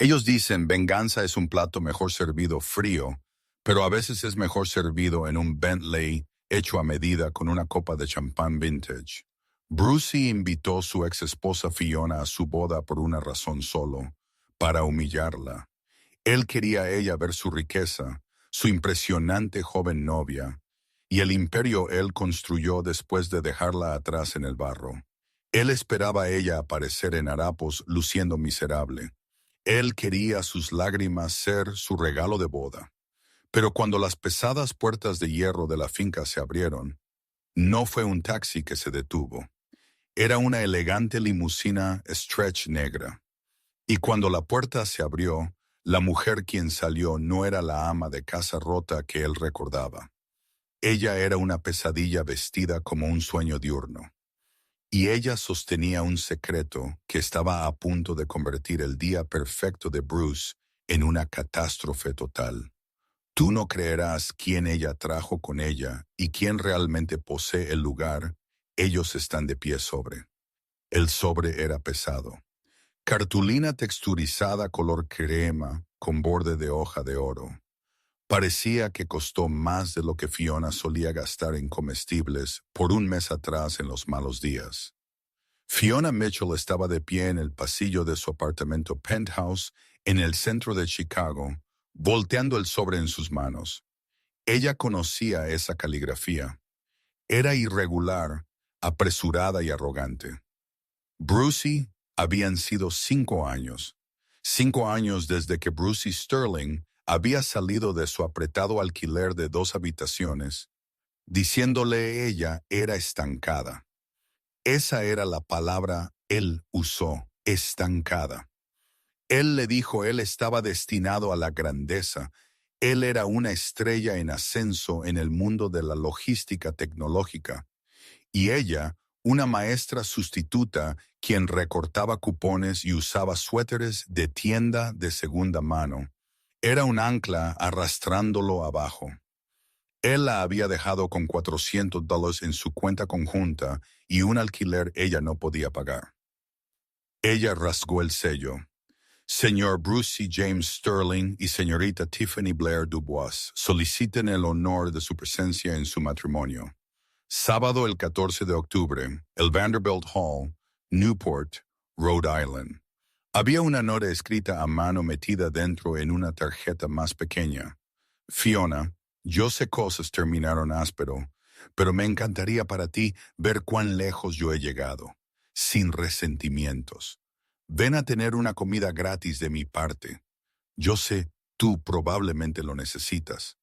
Ellos dicen, venganza es un plato mejor servido frío, pero a veces es mejor servido en un Bentley hecho a medida con una copa de champán vintage. Brucey invitó a su ex esposa Fiona a su boda por una razón solo, para humillarla. Él quería a ella ver su riqueza, su impresionante joven novia, y el imperio él construyó después de dejarla atrás en el barro. Él esperaba a ella aparecer en harapos luciendo miserable. Él quería sus lágrimas ser su regalo de boda. Pero cuando las pesadas puertas de hierro de la finca se abrieron, no fue un taxi que se detuvo. Era una elegante limusina stretch negra. Y cuando la puerta se abrió, la mujer quien salió no era la ama de casa rota que él recordaba. Ella era una pesadilla vestida como un sueño diurno. Y ella sostenía un secreto que estaba a punto de convertir el día perfecto de Bruce en una catástrofe total. Tú no creerás quién ella trajo con ella y quién realmente posee el lugar. Ellos están de pie sobre. El sobre era pesado. Cartulina texturizada color crema con borde de hoja de oro. Parecía que costó más de lo que Fiona solía gastar en comestibles por un mes atrás en los malos días. Fiona Mitchell estaba de pie en el pasillo de su apartamento penthouse en el centro de Chicago, volteando el sobre en sus manos. Ella conocía esa caligrafía. Era irregular, apresurada y arrogante. Brucey habían sido 5 años. 5 años desde que Brucey Sterling había salido de su apretado alquiler de 2 habitaciones, diciéndole ella era estancada. Esa era la palabra él usó, estancada. Él le dijo él estaba destinado a la grandeza. Él era una estrella en ascenso en el mundo de la logística tecnológica. Y ella, una maestra sustituta quien recortaba cupones y usaba suéteres de tienda de segunda mano, era un ancla arrastrándolo abajo. Él la había dejado con $400 en su cuenta conjunta y un alquiler ella no podía pagar. Ella rasgó el sello. Señor Brucey James Sterling y señorita Tiffany Blair Dubois soliciten el honor de su presencia en su matrimonio. Sábado el 14 de octubre, el Vanderbilt Hall, Newport, Rhode Island. Había una nota escrita a mano metida dentro en una tarjeta más pequeña. Fiona, yo sé cosas terminaron áspero, pero me encantaría para ti ver cuán lejos yo he llegado, sin resentimientos. Ven a tener una comida gratis de mi parte. Yo sé, tú probablemente lo necesitas.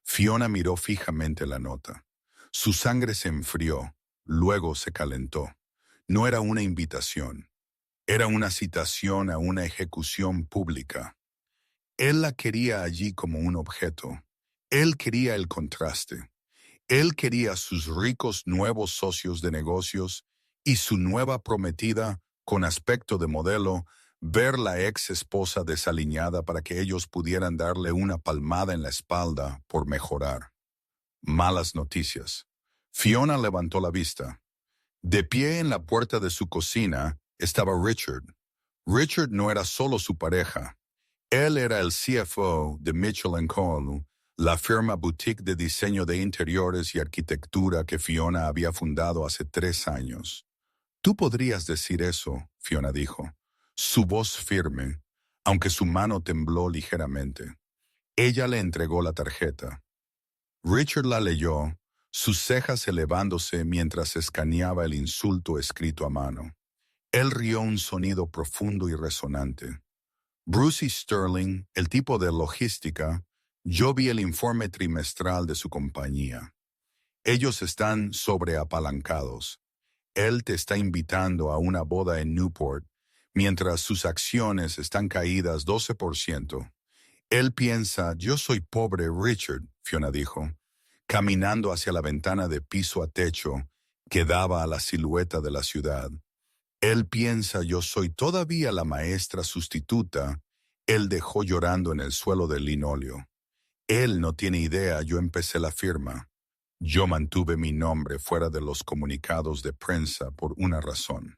Fiona miró fijamente la nota. Su sangre se enfrió, luego se calentó. No era una invitación, era una citación a una ejecución pública. Él la quería allí como un objeto. Él quería el contraste. Él quería sus ricos nuevos socios de negocios y su nueva prometida, con aspecto de modelo, ver la ex esposa desaliñada para que ellos pudieran darle una palmada en la espalda por mejorar. Malas noticias. Fiona levantó la vista. De pie en la puerta de su cocina estaba Richard. Richard no era solo su pareja. Él era el CFO de Mitchell & Co., la firma boutique de diseño de interiores y arquitectura que Fiona había fundado hace 3 años. Tú podrías decir eso, Fiona dijo. Su voz firme, aunque su mano tembló ligeramente. Ella le entregó la tarjeta. Richard la leyó, sus cejas elevándose mientras escaneaba el insulto escrito a mano. Él rió un sonido profundo y resonante. Brucey Sterling, el tipo de logística, yo vi el informe trimestral de su compañía. Ellos están sobreapalancados. Él te está invitando a una boda en Newport, mientras sus acciones están caídas 12%. Él piensa, yo soy pobre Richard, Fiona dijo, caminando hacia la ventana de piso a techo que daba a la silueta de la ciudad. Él piensa, yo soy todavía la maestra sustituta. Él dejó llorando en el suelo del linóleo. Él no tiene idea, yo empecé la firma. Yo mantuve mi nombre fuera de los comunicados de prensa por una razón.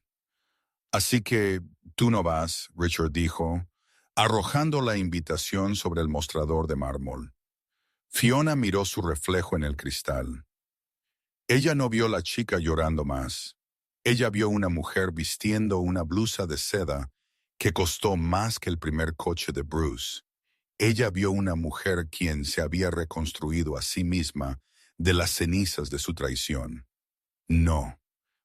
Así que tú no vas, Richard dijo, arrojando la invitación sobre el mostrador de mármol. Fiona miró su reflejo en el cristal. Ella no vio a la chica llorando más. Ella vio una mujer vistiendo una blusa de seda que costó más que el primer coche de Bruce. Ella vio una mujer quien se había reconstruido a sí misma de las cenizas de su traición. No.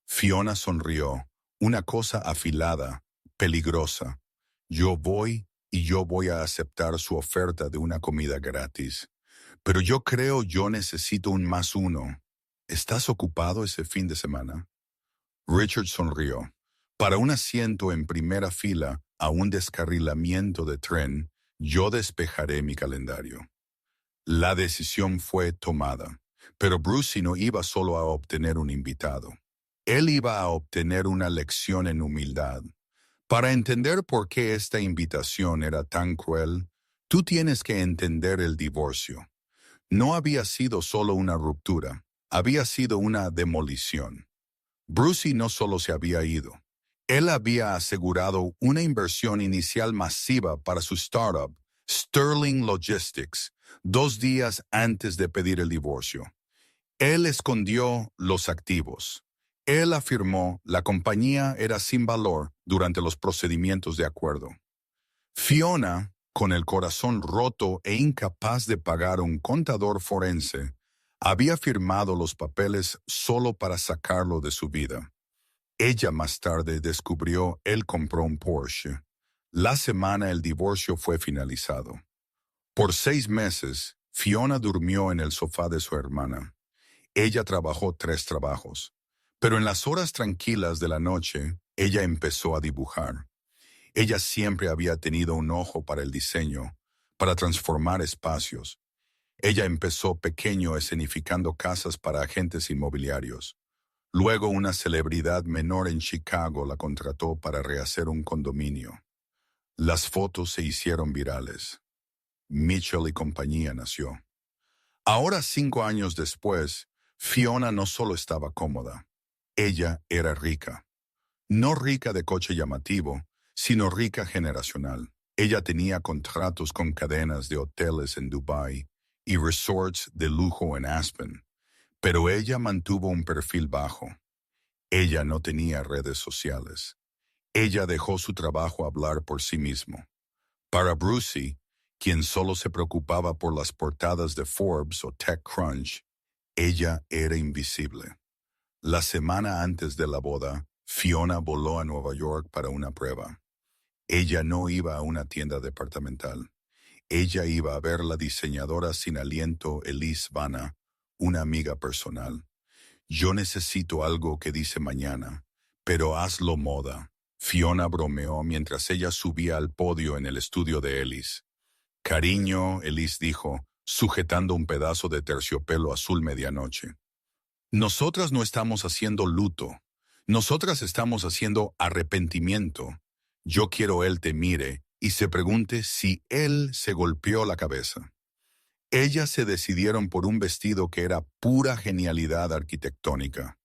Fiona sonrió, una cosa afilada, peligrosa. Yo voy y yo voy a aceptar su oferta de una comida gratis. Pero yo necesito un más uno. ¿Estás ocupado ese fin de semana? Richard sonrió. Para un asiento en primera fila a un descarrilamiento de tren, yo despejaré mi calendario. La decisión fue tomada, pero Brucey no iba solo a obtener un invitado. Él iba a obtener una lección en humildad. Para entender por qué esta invitación era tan cruel, tú tienes que entender el divorcio. No había sido solo una ruptura, había sido una demolición. Brucey no solo se había ido, él había asegurado una inversión inicial masiva para su startup, Sterling Logistics, 2 días antes de pedir el divorcio. Él escondió los activos. Él afirmó la compañía era sin valor durante los procedimientos de acuerdo. Fiona, con el corazón roto e incapaz de pagar un contador forense, había firmado los papeles solo para sacarlo de su vida. Ella más tarde descubrió él compró un Porsche. La semana el divorcio fue finalizado. Por 6 meses, Fiona durmió en el sofá de su hermana. Ella trabajó 3 trabajos, pero en las horas tranquilas de la noche, ella empezó a dibujar. Ella siempre había tenido un ojo para el diseño, para transformar espacios. Ella empezó pequeño escenificando casas para agentes inmobiliarios. Luego una celebridad menor en Chicago la contrató para rehacer un condominio. Las fotos se hicieron virales. Mitchell y compañía nació. Ahora 5 años después, Fiona no solo estaba cómoda, ella era rica. No rica de coche llamativo, sino rica generacional. Ella tenía contratos con cadenas de hoteles en Dubái y resorts de lujo en Aspen, pero ella mantuvo un perfil bajo. Ella no tenía redes sociales. Ella dejó su trabajo hablar por sí mismo. Para Brucey, quien solo se preocupaba por las portadas de Forbes o TechCrunch, ella era invisible. La semana antes de la boda, Fiona voló a Nueva York para una prueba. Ella no iba a una tienda departamental. Ella iba a ver la diseñadora sin aliento Elise Vanna, una amiga personal. Yo necesito algo que dice mañana, pero hazlo moda. Fiona bromeó mientras ella subía al podio en el estudio de Elise. Cariño, Elise dijo, sujetando un pedazo de terciopelo azul medianoche. Nosotras no estamos haciendo luto. Nosotras estamos haciendo arrepentimiento. Yo quiero él te mire y se pregunte si él se golpeó la cabeza. Ellas se decidieron por un vestido que era pura genialidad arquitectónica.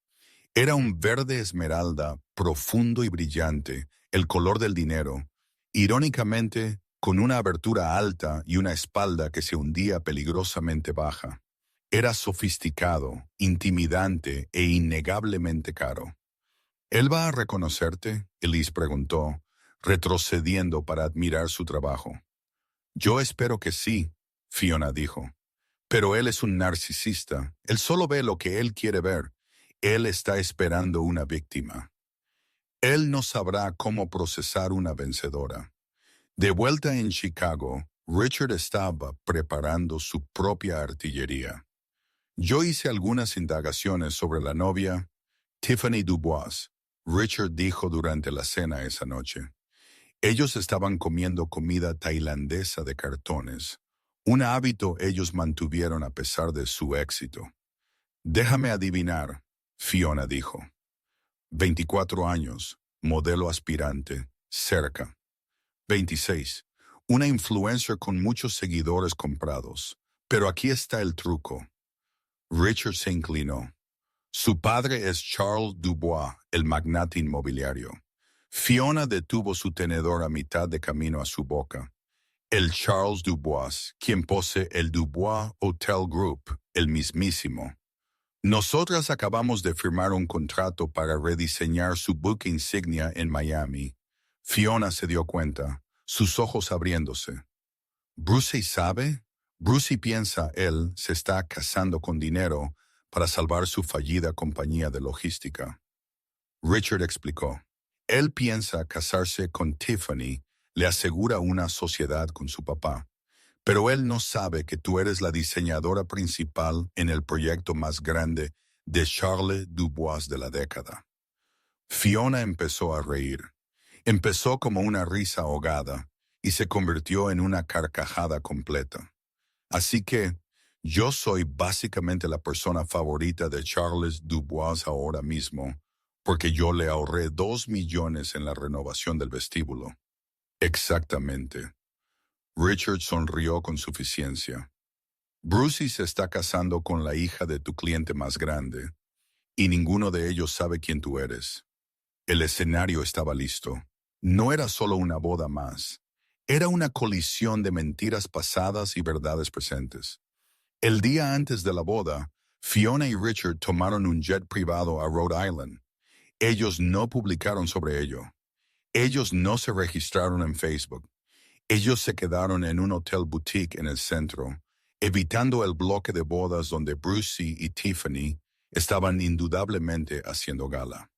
Era un verde esmeralda profundo y brillante, el color del dinero, irónicamente con una abertura alta y una espalda que se hundía peligrosamente baja. Era sofisticado, intimidante e innegablemente caro. ¿Él va a reconocerte?, Elise preguntó, retrocediendo para admirar su trabajo. Yo espero que sí, Fiona dijo. Pero él es un narcisista. Él solo ve lo que él quiere ver. Él está esperando una víctima. Él no sabrá cómo procesar una vencedora. De vuelta en Chicago, Richard estaba preparando su propia artillería. Yo hice algunas indagaciones sobre la novia, Tiffany Dubois, Richard dijo durante la cena esa noche. Ellos estaban comiendo comida tailandesa de cartones, un hábito ellos mantuvieron a pesar de su éxito. Déjame adivinar, Fiona dijo. 24 años, modelo aspirante, cerca. 26, una influencer con muchos seguidores comprados. Pero aquí está el truco. Richard se inclinó. Su padre es Charles Dubois, el magnate inmobiliario. Fiona detuvo su tenedor a mitad de camino a su boca. El Charles Dubois, quien posee el Dubois Hotel Group, el mismísimo. Nosotras acabamos de firmar un contrato para rediseñar su buque insignia en Miami. Fiona se dio cuenta, sus ojos abriéndose. ¿Brucey sabe? Brucey piensa él se está casando con dinero para salvar su fallida compañía de logística. Richard explicó. Él piensa casarse con Tiffany, le asegura una sociedad con su papá. Pero él no sabe que tú eres la diseñadora principal en el proyecto más grande de Charles Dubois de la década. Fiona empezó a reír. Empezó como una risa ahogada y se convirtió en una carcajada completa. Así que, yo soy básicamente la persona favorita de Charles Dubois ahora mismo, porque yo le ahorré 2 millones en la renovación del vestíbulo. Exactamente. Richard sonrió con suficiencia. Brucey se está casando con la hija de tu cliente más grande, y ninguno de ellos sabe quién tú eres. El escenario estaba listo. No era solo una boda más. Era una colisión de mentiras pasadas y verdades presentes. El día antes de la boda, Fiona y Richard tomaron un jet privado a Rhode Island. Ellos no publicaron sobre ello. Ellos no se registraron en Facebook. Ellos se quedaron en un hotel boutique en el centro, evitando el bloque de bodas donde Brucey y Tiffany estaban indudablemente haciendo gala.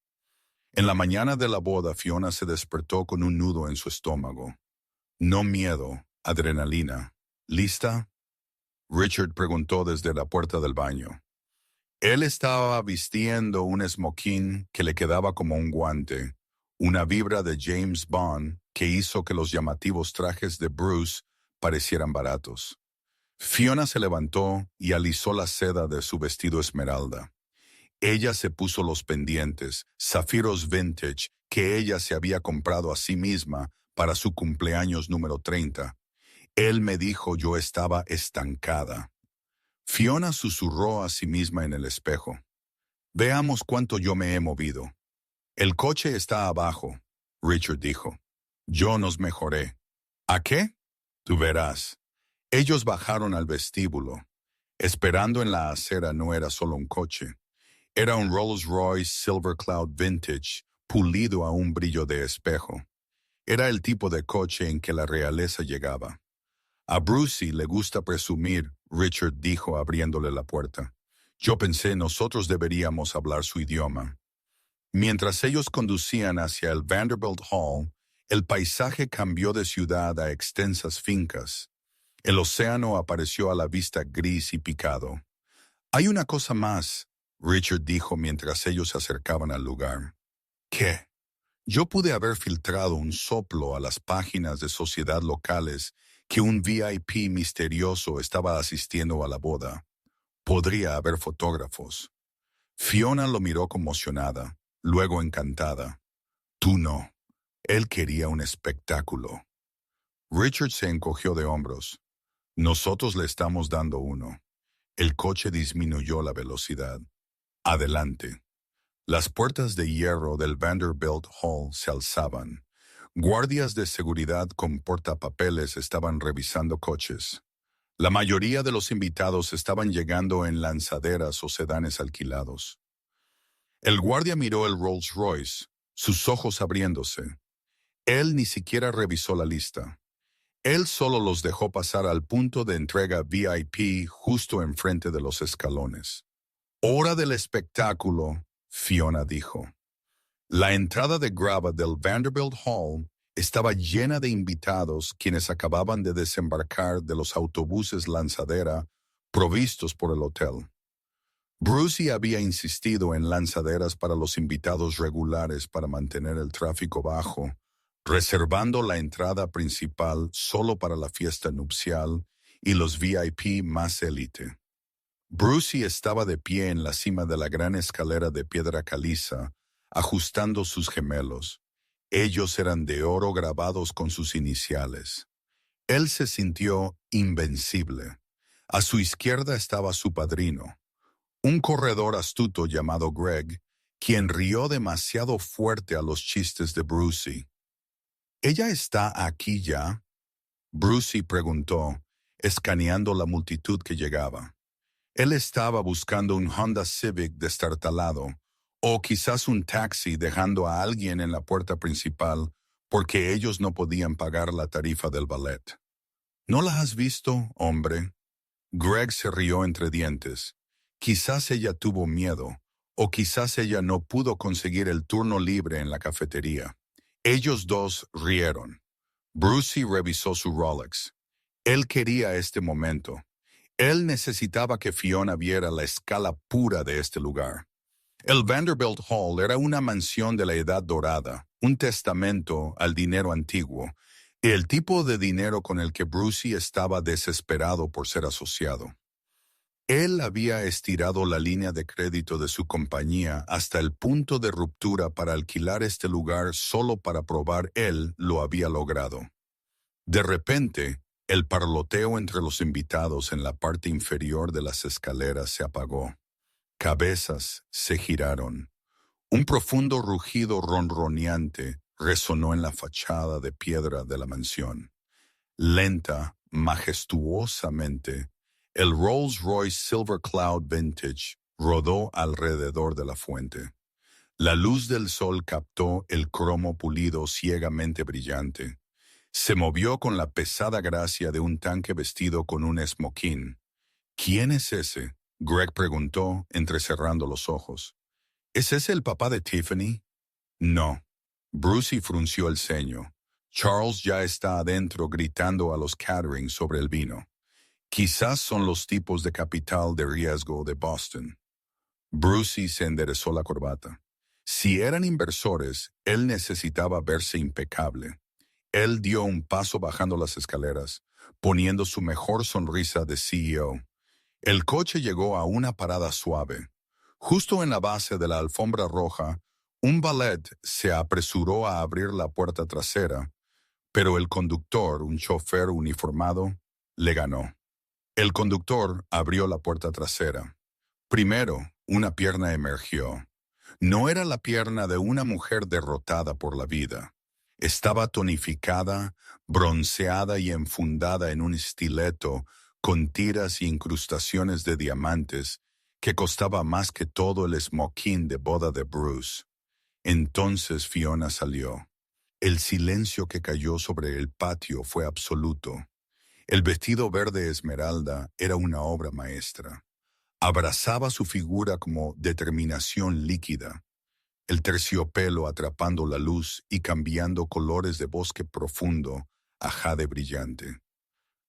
En la mañana de la boda, Fiona se despertó con un nudo en su estómago. No miedo, adrenalina. ¿Lista? Richard preguntó desde la puerta del baño. Él estaba vistiendo un smoking que le quedaba como un guante, una vibra de James Bond que hizo que los llamativos trajes de Bruce parecieran baratos. Fiona se levantó y alisó la seda de su vestido esmeralda. Ella se puso los pendientes, zafiros vintage, que ella se había comprado a sí misma para su cumpleaños número 30. Él me dijo yo estaba estancada. Fiona susurró a sí misma en el espejo. Veamos cuánto yo me he movido. El coche está abajo, Richard dijo. Yo nos mejoré. ¿A qué? Tú verás. Ellos bajaron al vestíbulo. Esperando en la acera no era solo un coche. Era un Rolls-Royce Silver Cloud Vintage, pulido a un brillo de espejo. Era el tipo de coche en que la realeza llegaba. A Brucey le gusta presumir, Richard dijo abriéndole la puerta. Yo pensé nosotros deberíamos hablar su idioma. Mientras ellos conducían hacia el Vanderbilt Hall, el paisaje cambió de ciudad a extensas fincas. El océano apareció a la vista gris y picado. Hay una cosa más, Richard dijo mientras ellos se acercaban al lugar. ¿Qué? Yo pude haber filtrado un soplo a las páginas de sociedad locales que un VIP misterioso estaba asistiendo a la boda. Podría haber fotógrafos. Fiona lo miró conmocionada, luego encantada. Tú no. Él quería un espectáculo. Richard se encogió de hombros. Nosotros le estamos dando uno. El coche disminuyó la velocidad. Adelante. Las puertas de hierro del Vanderbilt Hall se alzaban. Guardias de seguridad con portapapeles estaban revisando coches. La mayoría de los invitados estaban llegando en lanzaderas o sedanes alquilados. El guardia miró el Rolls Royce, sus ojos abriéndose. Él ni siquiera revisó la lista. Él solo los dejó pasar al punto de entrega VIP justo enfrente de los escalones. Hora del espectáculo, Fiona dijo. La entrada de grava del Vanderbilt Hall estaba llena de invitados quienes acababan de desembarcar de los autobuses lanzadera provistos por el hotel. Brucey había insistido en lanzaderas para los invitados regulares para mantener el tráfico bajo, reservando la entrada principal solo para la fiesta nupcial y los VIP más élite. Brucey estaba de pie en la cima de la gran escalera de piedra caliza, ajustando sus gemelos. Ellos eran de oro grabados con sus iniciales. Él se sintió invencible. A su izquierda estaba su padrino, un corredor astuto llamado Greg, quien rió demasiado fuerte a los chistes de Brucey. ¿Ella está aquí ya? Brucey preguntó, escaneando la multitud que llegaba. Él estaba buscando un Honda Civic destartalado, o quizás un taxi dejando a alguien en la puerta principal porque ellos no podían pagar la tarifa del ballet. ¿No la has visto, hombre? Greg se rió entre dientes. Quizás ella tuvo miedo, o quizás ella no pudo conseguir el turno libre en la cafetería. Ellos dos rieron. Brucey revisó su Rolex. Él quería este momento. Él necesitaba que Fiona viera la escala pura de este lugar. El Vanderbilt Hall era una mansión de la Edad Dorada, un testamento al dinero antiguo, y el tipo de dinero con el que Brucey estaba desesperado por ser asociado. Él había estirado la línea de crédito de su compañía hasta el punto de ruptura para alquilar este lugar solo para probar él lo había logrado. De repente, el parloteo entre los invitados en la parte inferior de las escaleras se apagó. Cabezas se giraron. Un profundo rugido ronroneante resonó en la fachada de piedra de la mansión. Lenta, majestuosamente, el Rolls-Royce Silver Cloud Vintage rodó alrededor de la fuente. La luz del sol captó el cromo pulido ciegamente brillante. Se movió con la pesada gracia de un tanque vestido con un esmoquín. ¿Quién es ese?, Greg preguntó, entrecerrando los ojos. ¿Es ese el papá de Tiffany? No. Brucey frunció el ceño. Charles ya está adentro gritando a los catering sobre el vino. Quizás son los tipos de capital de riesgo de Boston. Brucey se enderezó la corbata. Si eran inversores, él necesitaba verse impecable. Él dio un paso bajando las escaleras, poniendo su mejor sonrisa de CEO. El coche llegó a una parada suave. Justo en la base de la alfombra roja, un valet se apresuró a abrir la puerta trasera, pero el conductor, un chofer uniformado, le ganó. El conductor abrió la puerta trasera. Primero, una pierna emergió. No era la pierna de una mujer derrotada por la vida. Estaba tonificada, bronceada y enfundada en un estileto con tiras e incrustaciones de diamantes que costaba más que todo el smoking de boda de Bruce. Entonces Fiona salió. El silencio que cayó sobre el patio fue absoluto. El vestido verde esmeralda era una obra maestra. Abrazaba su figura como determinación líquida, el terciopelo atrapando la luz y cambiando colores de bosque profundo a jade brillante.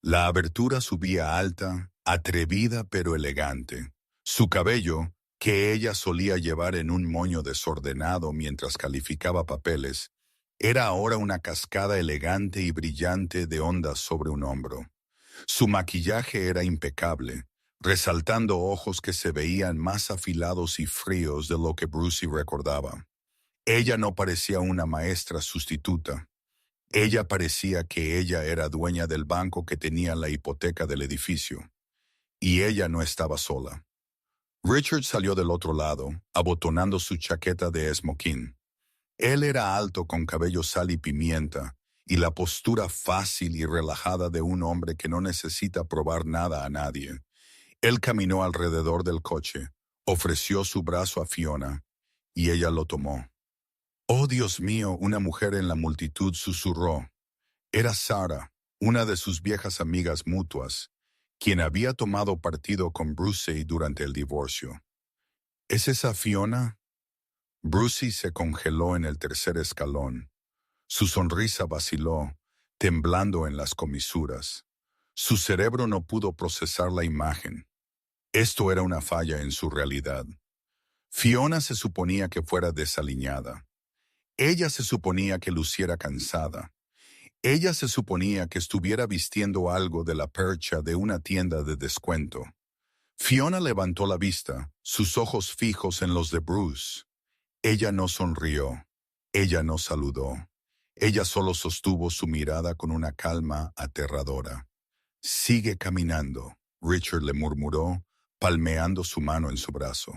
La abertura subía alta, atrevida pero elegante. Su cabello, que ella solía llevar en un moño desordenado mientras calificaba papeles, era ahora una cascada elegante y brillante de ondas sobre un hombro. Su maquillaje era impecable, resaltando ojos que se veían más afilados y fríos de lo que Brucey recordaba. Ella no parecía una maestra sustituta. Ella parecía que ella era dueña del banco que tenía la hipoteca del edificio. Y ella no estaba sola. Richard salió del otro lado, abotonando su chaqueta de esmoquín. Él era alto con cabello sal y pimienta, y la postura fácil y relajada de un hombre que no necesita probar nada a nadie. Él caminó alrededor del coche, ofreció su brazo a Fiona, y ella lo tomó. «Oh, Dios mío», una mujer en la multitud susurró. Era Sarah, una de sus viejas amigas mutuas, quien había tomado partido con Brucey durante el divorcio. ¿Es esa Fiona? Brucey se congeló en el tercer escalón. Su sonrisa vaciló, temblando en las comisuras. Su cerebro no pudo procesar la imagen. Esto era una falla en su realidad. Fiona se suponía que fuera desaliñada. Ella se suponía que luciera cansada. Ella se suponía que estuviera vistiendo algo de la percha de una tienda de descuento. Fiona levantó la vista, sus ojos fijos en los de Bruce. Ella no sonrió. Ella no saludó. Ella solo sostuvo su mirada con una calma aterradora. «Sigue caminando», Richard le murmuró, palmeando su mano en su brazo.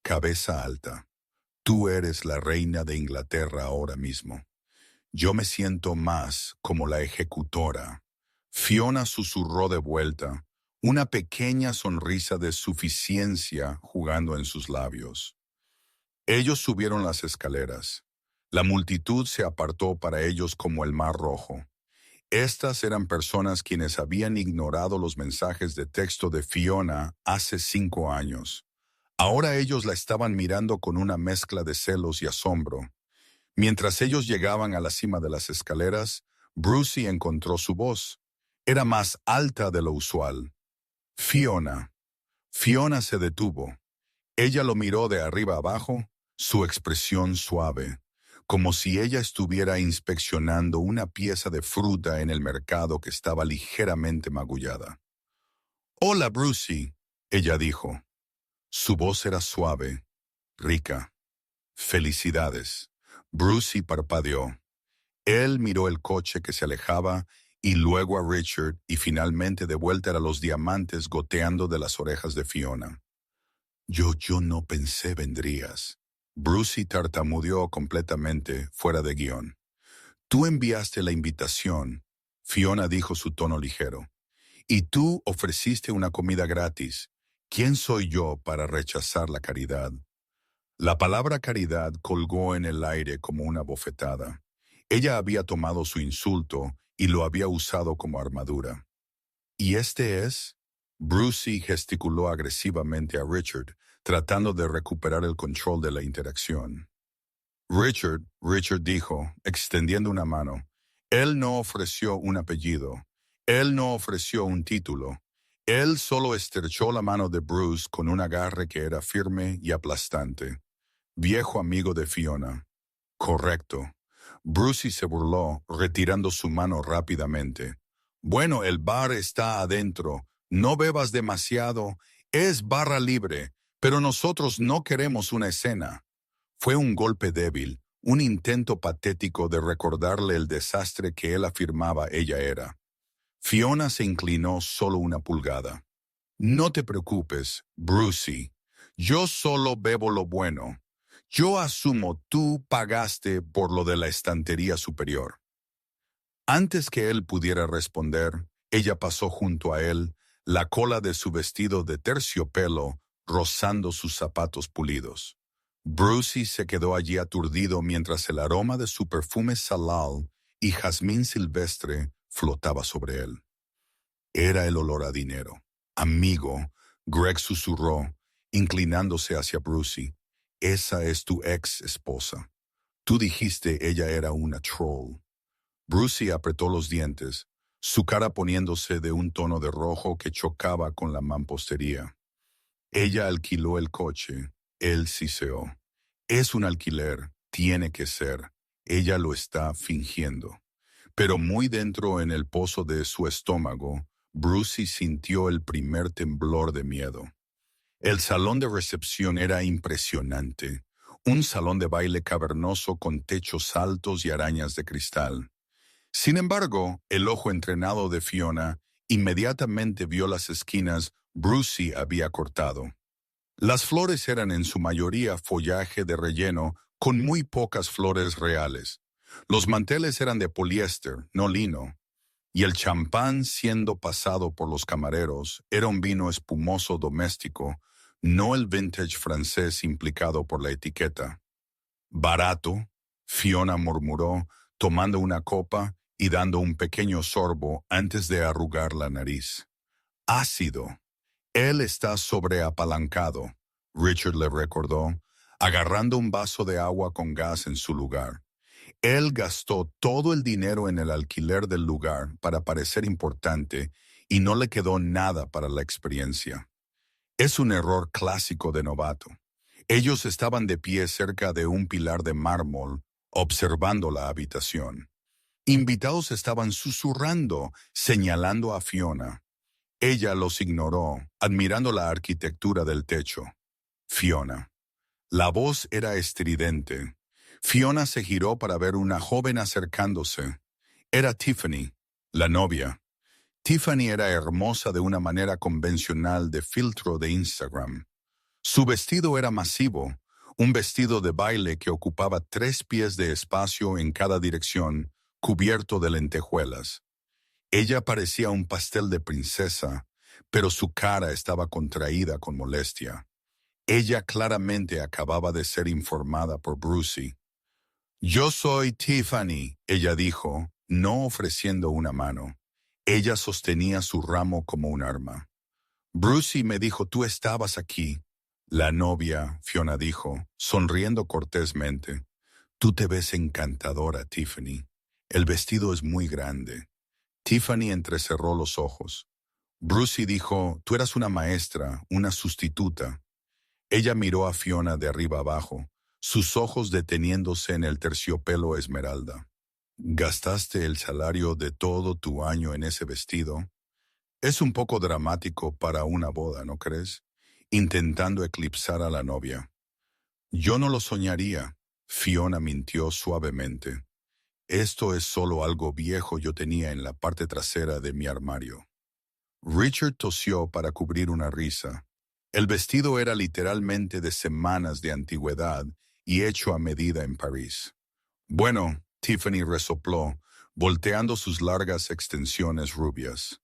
«Cabeza alta. Tú eres la reina de Inglaterra ahora mismo. Yo me siento más como la ejecutora. Fiona susurró de vuelta, una pequeña sonrisa de suficiencia jugando en sus labios. Ellos subieron las escaleras. La multitud se apartó para ellos como el mar rojo. Estas eran personas quienes habían ignorado los mensajes de texto de Fiona hace 5 años. Ahora ellos la estaban mirando con una mezcla de celos y asombro. Mientras ellos llegaban a la cima de las escaleras, Brucey encontró su voz. Era más alta de lo usual. Fiona. Fiona se detuvo. Ella lo miró de arriba abajo, su expresión suave, como si ella estuviera inspeccionando una pieza de fruta en el mercado que estaba ligeramente magullada. «Hola, Brucey», ella dijo. Su voz era suave, rica. «Felicidades». Brucey parpadeó. Él miró el coche que se alejaba y luego a Richard y finalmente de vuelta a los diamantes goteando de las orejas de Fiona. Yo no pensé vendrías». Brucey tartamudeó completamente fuera de guión. «Tú enviaste la invitación», Fiona dijo su tono ligero. «Y tú ofreciste una comida gratis. ¿Quién soy yo para rechazar la caridad?» La palabra caridad colgó en el aire como una bofetada. Ella había tomado su insulto y lo había usado como armadura. «¿Y este es?» Brucey gesticuló agresivamente a Richard, tratando de recuperar el control de la interacción. Richard dijo, extendiendo una mano. Él no ofreció un apellido. Él no ofreció un título. Él solo estrechó la mano de Bruce con un agarre que era firme y aplastante. Viejo amigo de Fiona. Correcto. Brucey se burló, retirando su mano rápidamente. Bueno, el bar está adentro. No bebas demasiado. Es barra libre, pero nosotros no queremos una escena. Fue un golpe débil, un intento patético de recordarle el desastre que él afirmaba ella era. Fiona se inclinó solo una pulgada. No te preocupes, Brucey. Yo solo bebo lo bueno. Yo asumo tú pagaste por lo de la estantería superior. Antes que él pudiera responder, ella pasó junto a él, la cola de su vestido de terciopelo rozando sus zapatos pulidos. Brucey se quedó allí aturdido mientras el aroma de su perfume salal y jazmín silvestre flotaba sobre él. Era el olor a dinero. Amigo, Greg susurró, inclinándose hacia Brucey. Esa es tu ex esposa. Tú dijiste ella era una troll. Brucey apretó los dientes, su cara poniéndose de un tono de rojo que chocaba con la mampostería. Ella alquiló el coche. Él siseó. Es un alquiler, tiene que ser. Ella lo está fingiendo. Pero muy dentro en el pozo de su estómago, Brucey sintió el primer temblor de miedo. El salón de recepción era impresionante. Un salón de baile cavernoso con techos altos y arañas de cristal. Sin embargo, el ojo entrenado de Fiona inmediatamente vio las esquinas Brucey había cortado. Las flores eran en su mayoría follaje de relleno con muy pocas flores reales. Los manteles eran de poliéster, no lino, y el champán siendo pasado por los camareros era un vino espumoso doméstico, no el vintage francés implicado por la etiqueta. Barato, Fiona murmuró, tomando una copa y dando un pequeño sorbo antes de arrugar la nariz. Ácido. Él está sobreapalancado, Richard le recordó, agarrando un vaso de agua con gas en su lugar. Él gastó todo el dinero en el alquiler del lugar para parecer importante y no le quedó nada para la experiencia. Es un error clásico de novato. Ellos estaban de pie cerca de un pilar de mármol, observando la habitación. Invitados estaban susurrando, señalando a Fiona. Ella los ignoró, admirando la arquitectura del techo. Fiona. La voz era estridente. Fiona se giró para ver una joven acercándose. Era Tiffany, la novia. Tiffany era hermosa de una manera convencional de filtro de Instagram. Su vestido era masivo, un vestido de baile que ocupaba 3 pies de espacio en cada dirección, cubierto de lentejuelas. Ella parecía un pastel de princesa, pero su cara estaba contraída con molestia. Ella claramente acababa de ser informada por Brucey. Yo soy Tiffany, ella dijo, no ofreciendo una mano. Ella sostenía su ramo como un arma. Brucey me dijo, tú estabas aquí. La novia, Fiona dijo, sonriendo cortésmente. Tú te ves encantadora, Tiffany. El vestido es muy grande. Tiffany entrecerró los ojos. Brucey dijo, tú eras una maestra, una sustituta. Ella miró a Fiona de arriba abajo, sus ojos deteniéndose en el terciopelo esmeralda. ¿Gastaste el salario de todo tu año en ese vestido? Es un poco dramático para una boda, ¿no crees? Intentando eclipsar a la novia. Yo no lo soñaría, Fiona mintió suavemente. Esto es solo algo viejo yo tenía en la parte trasera de mi armario. Richard tosió para cubrir una risa. El vestido era literalmente de semanas de antigüedad y hecho a medida en París. Bueno, Tiffany resopló, volteando sus largas extensiones rubias.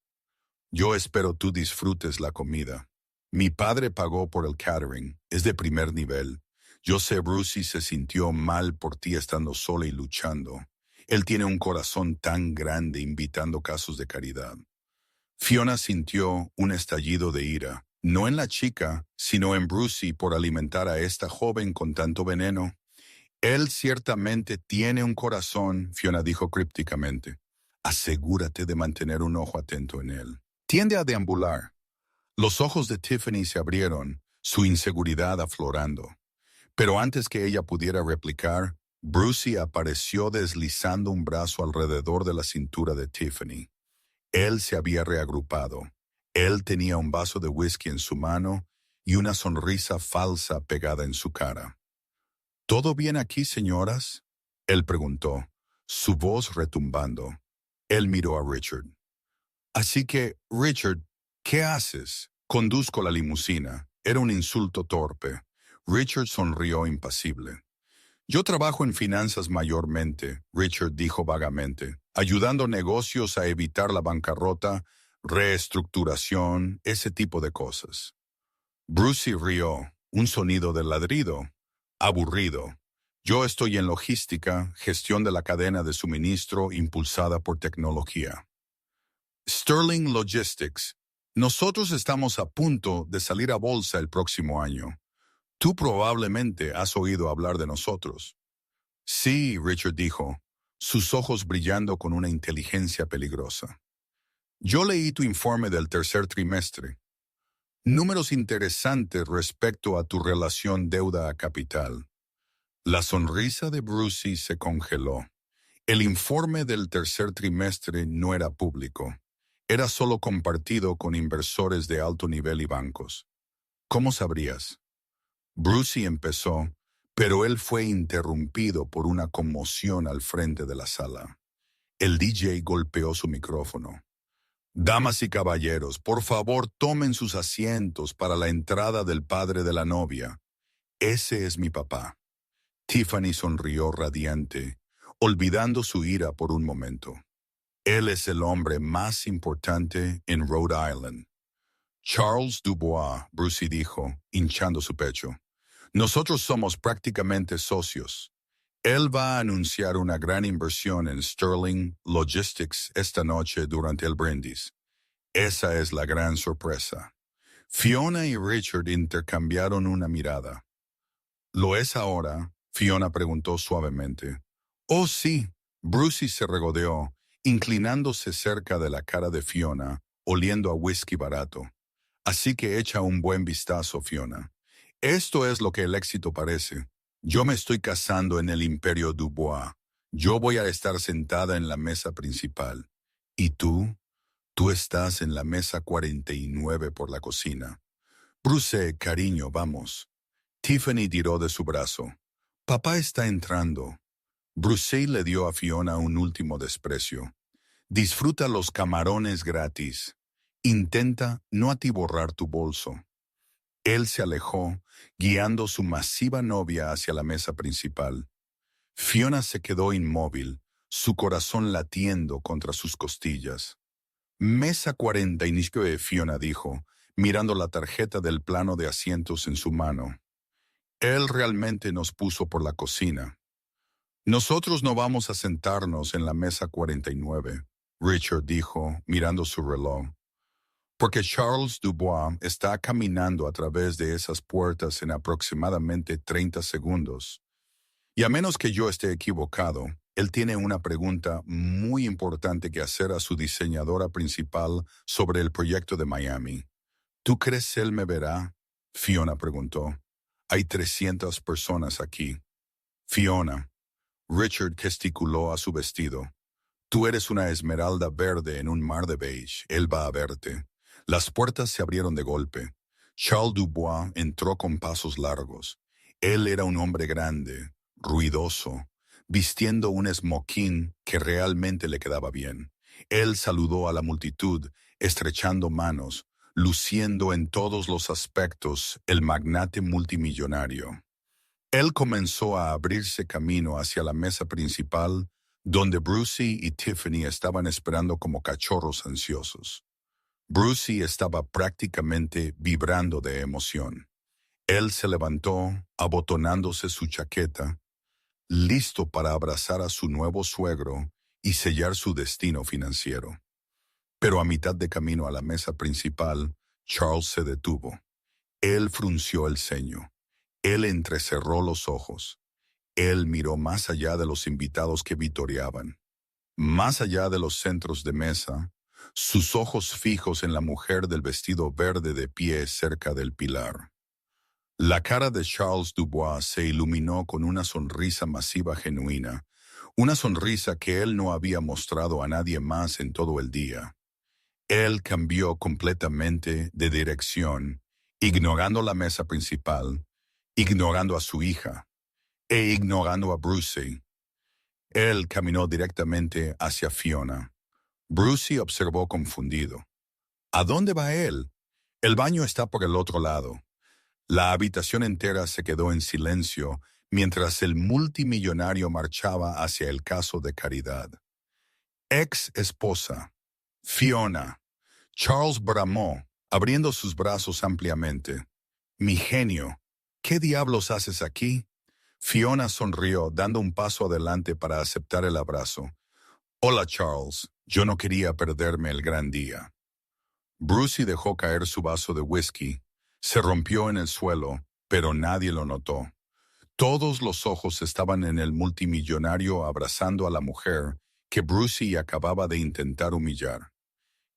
Yo espero tú disfrutes la comida. Mi padre pagó por el catering, es de primer nivel. Yo sé Brucey se sintió mal por ti estando sola y luchando. Él tiene un corazón tan grande invitando casos de caridad. Fiona sintió un estallido de ira, no en la chica, sino en Brucey por alimentar a esta joven con tanto veneno. Él ciertamente tiene un corazón, Fiona dijo crípticamente. Asegúrate de mantener un ojo atento en él. Tiende a deambular. Los ojos de Tiffany se abrieron, su inseguridad aflorando. Pero antes que ella pudiera replicar, Brucey apareció deslizando un brazo alrededor de la cintura de Tiffany. Él se había reagrupado. Él tenía un vaso de whisky en su mano y una sonrisa falsa pegada en su cara. ¿Todo bien aquí, señoras? Él preguntó, su voz retumbando. Él miró a Richard. Así que, Richard, ¿qué haces? Conduzco la limusina. Era un insulto torpe. Richard sonrió impasible. Yo trabajo en finanzas mayormente, Richard dijo vagamente, ayudando negocios a evitar la bancarrota, reestructuración, ese tipo de cosas. Brucey rió, un sonido de ladrido. Aburrido. Yo estoy en logística, gestión de la cadena de suministro impulsada por tecnología. Sterling Logistics. Nosotros estamos a punto de salir a bolsa el próximo año. Tú probablemente has oído hablar de nosotros. Sí, Richard dijo, sus ojos brillando con una inteligencia peligrosa. Yo leí tu informe del tercer trimestre. Números interesantes respecto a tu relación deuda a capital. La sonrisa de Brucey se congeló. El informe del tercer trimestre no era público. Era solo compartido con inversores de alto nivel y bancos. ¿Cómo sabrías? Brucey empezó, pero él fue interrumpido por una conmoción al frente de la sala. El DJ golpeó su micrófono. Damas y caballeros, por favor tomen sus asientos para la entrada del padre de la novia. Ese es mi papá. Tiffany sonrió radiante, olvidando su ira por un momento. Él es el hombre más importante en Rhode Island. Charles Dubois, Brucey dijo, hinchando su pecho. Nosotros somos prácticamente socios. Él va a anunciar una gran inversión en Sterling Logistics esta noche durante el brindis. Esa es la gran sorpresa. Fiona y Richard intercambiaron una mirada. ¿Lo es ahora? Fiona preguntó suavemente. Oh, sí. Brucey se regodeó, inclinándose cerca de la cara de Fiona, oliendo a whisky barato. Así que echa un buen vistazo, Fiona. Esto es lo que el éxito parece. Yo me estoy casando en el Imperio Dubois. Yo voy a estar sentada en la mesa principal. ¿Y tú? Tú estás en la mesa 49 por la cocina. Bruce, cariño, vamos. Tiffany tiró de su brazo. Papá está entrando. Bruce le dio a Fiona un último desprecio. Disfruta los camarones gratis. Intenta no atiborrar tu bolso. Él se alejó, guiando su masiva novia hacia la mesa principal. Fiona se quedó inmóvil, su corazón latiendo contra sus costillas. Mesa 49, Fiona dijo, mirando la tarjeta del plano de asientos en su mano. Él realmente nos puso por la cocina. Nosotros no vamos a sentarnos en la mesa 49, Richard dijo, mirando su reloj, porque Charles Dubois está caminando a través de esas puertas en aproximadamente 30 segundos. Y a menos que yo esté equivocado, él tiene una pregunta muy importante que hacer a su diseñadora principal sobre el proyecto de Miami. ¿Tú crees él me verá? Fiona preguntó. Hay 300 personas aquí. Fiona. Richard gesticuló a su vestido. Tú eres una esmeralda verde en un mar de beige. Él va a verte. Las puertas se abrieron de golpe. Charles Dubois entró con pasos largos. Él era un hombre grande, ruidoso, vistiendo un smoking que realmente le quedaba bien. Él saludó a la multitud, estrechando manos, luciendo en todos los aspectos el magnate multimillonario. Él comenzó a abrirse camino hacia la mesa principal, donde Brucey y Tiffany estaban esperando como cachorros ansiosos. Brucey estaba prácticamente vibrando de emoción. Él se levantó, abotonándose su chaqueta, listo para abrazar a su nuevo suegro y sellar su destino financiero. Pero a mitad de camino a la mesa principal, Charles se detuvo. Él frunció el ceño. Él entrecerró los ojos. Él miró más allá de los invitados que vitoreaban, más allá de los centros de mesa, sus ojos fijos en la mujer del vestido verde de pie cerca del pilar. La cara de Charles Dubois se iluminó con una sonrisa masiva genuina, una sonrisa que él no había mostrado a nadie más en todo el día. Él cambió completamente de dirección, ignorando la mesa principal, ignorando a su hija, e ignorando a Brucey. Él caminó directamente hacia Fiona. Brucey observó confundido. ¿A dónde va él? El baño está por el otro lado. La habitación entera se quedó en silencio mientras el multimillonario marchaba hacia el caso de caridad. Ex esposa. Fiona. Charles bramó, abriendo sus brazos ampliamente. Mi genio. ¿Qué diablos haces aquí? Fiona sonrió, dando un paso adelante para aceptar el abrazo. Hola, Charles. Yo no quería perderme el gran día. Brucey dejó caer su vaso de whisky. Se rompió en el suelo, pero nadie lo notó. Todos los ojos estaban en el multimillonario abrazando a la mujer que Brucey acababa de intentar humillar.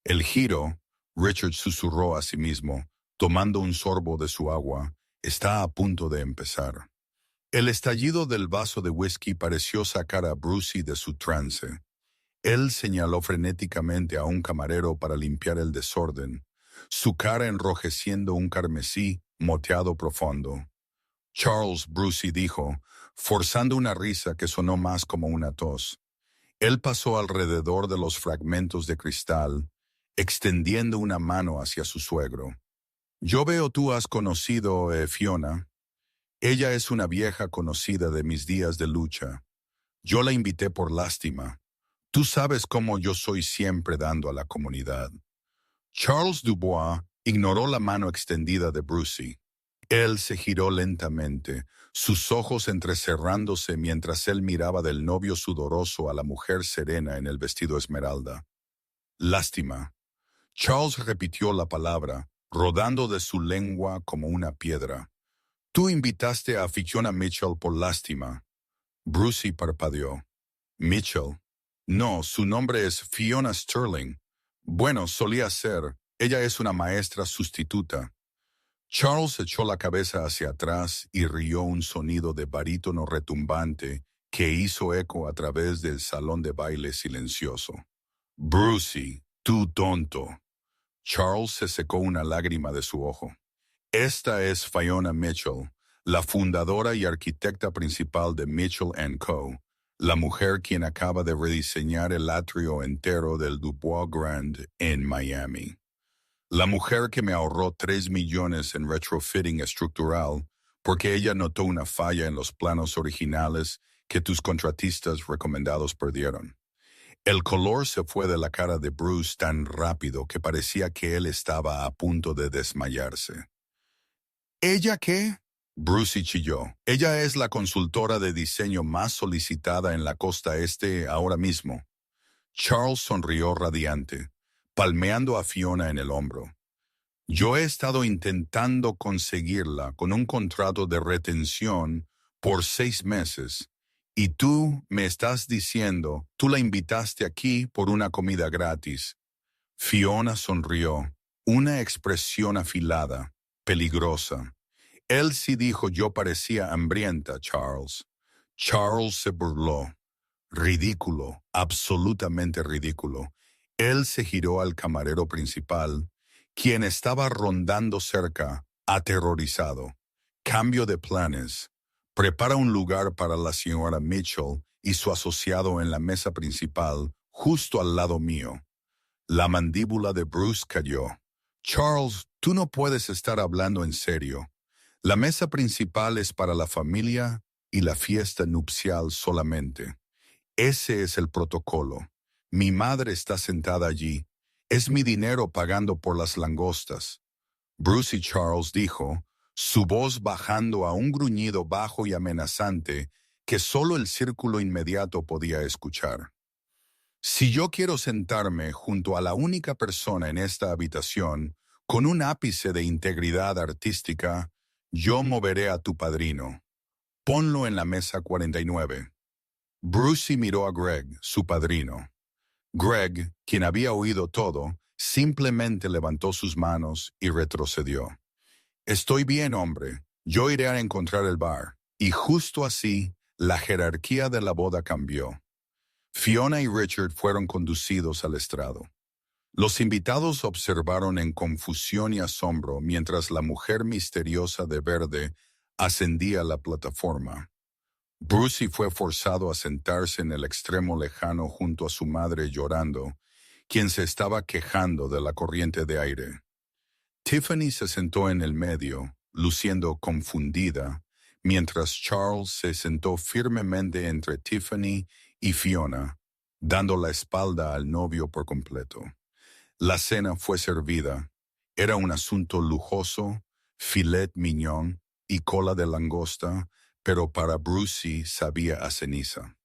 El giro, Richard susurró a sí mismo, tomando un sorbo de su agua, está a punto de empezar. El estallido del vaso de whisky pareció sacar a Brucey de su trance. Él señaló frenéticamente a un camarero para limpiar el desorden, su cara enrojeciendo un carmesí moteado profundo. Charles, Brucey dijo, forzando una risa que sonó más como una tos. Él pasó alrededor de los fragmentos de cristal, extendiendo una mano hacia su suegro. Yo veo tú has conocido a Fiona. Ella es una vieja conocida de mis días de lucha. Yo la invité por lástima. Tú sabes cómo yo soy siempre dando a la comunidad. Charles Dubois ignoró la mano extendida de Brucey. Él se giró lentamente, sus ojos entrecerrándose mientras él miraba del novio sudoroso a la mujer serena en el vestido esmeralda. Lástima. Charles repitió la palabra, rodando de su lengua como una piedra. Tú invitaste a Fiona Mitchell por lástima. Brucey parpadeó. Mitchell. No, su nombre es Fiona Sterling. Bueno, solía ser. Ella es una maestra sustituta. Charles echó la cabeza hacia atrás y rió un sonido de barítono retumbante que hizo eco a través del salón de baile silencioso. Brucey, tú tonto. Charles se secó una lágrima de su ojo. Esta es Fiona Mitchell, la fundadora y arquitecta principal de Mitchell & Co., la mujer quien acaba de rediseñar el atrio entero del Dubois Grand en Miami. La mujer que me ahorró 3 millones en retrofitting estructural porque ella notó una falla en los planos originales que tus contratistas recomendados perdieron. El color se fue de la cara de Bruce tan rápido que parecía que él estaba a punto de desmayarse. ¿Ella qué? Brucey chilló. Ella es la consultora de diseño más solicitada en la costa este ahora mismo. Charles sonrió radiante, palmeando a Fiona en el hombro. Yo he estado intentando conseguirla con un contrato de retención por 6 meses, y tú me estás diciendo, tú la invitaste aquí por una comida gratis. Fiona sonrió, una expresión afilada, peligrosa. Él sí dijo yo parecía hambrienta, Charles. Charles se burló. Ridículo, absolutamente ridículo. Él se giró al camarero principal, quien estaba rondando cerca, aterrorizado. Cambio de planes. Prepara un lugar para la señora Mitchell y su asociado en la mesa principal, justo al lado mío. La mandíbula de Bruce cayó. Charles, tú no puedes estar hablando en serio. La mesa principal es para la familia y la fiesta nupcial solamente. Ese es el protocolo. Mi madre está sentada allí. Es mi dinero pagando por las langostas. Bruce Charles dijo, su voz bajando a un gruñido bajo y amenazante que solo el círculo inmediato podía escuchar. Si yo quiero sentarme junto a la única persona en esta habitación con un ápice de integridad artística, yo moveré a tu padrino. Ponlo en la mesa 49. Brucey miró a Greg, su padrino. Greg, quien había oído todo, simplemente levantó sus manos y retrocedió. Estoy bien, hombre. Yo iré a encontrar el bar. Y justo así, la jerarquía de la boda cambió. Fiona y Richard fueron conducidos al estrado. Los invitados observaron en confusión y asombro mientras la mujer misteriosa de verde ascendía a la plataforma. Brucey fue forzado a sentarse en el extremo lejano junto a su madre llorando, quien se estaba quejando de la corriente de aire. Tiffany se sentó en el medio, luciendo confundida, mientras Charles se sentó firmemente entre Tiffany y Fiona, dando la espalda al novio por completo. La cena fue servida. Era un asunto lujoso, filet mignon y cola de langosta, pero para Brucey sabía a ceniza.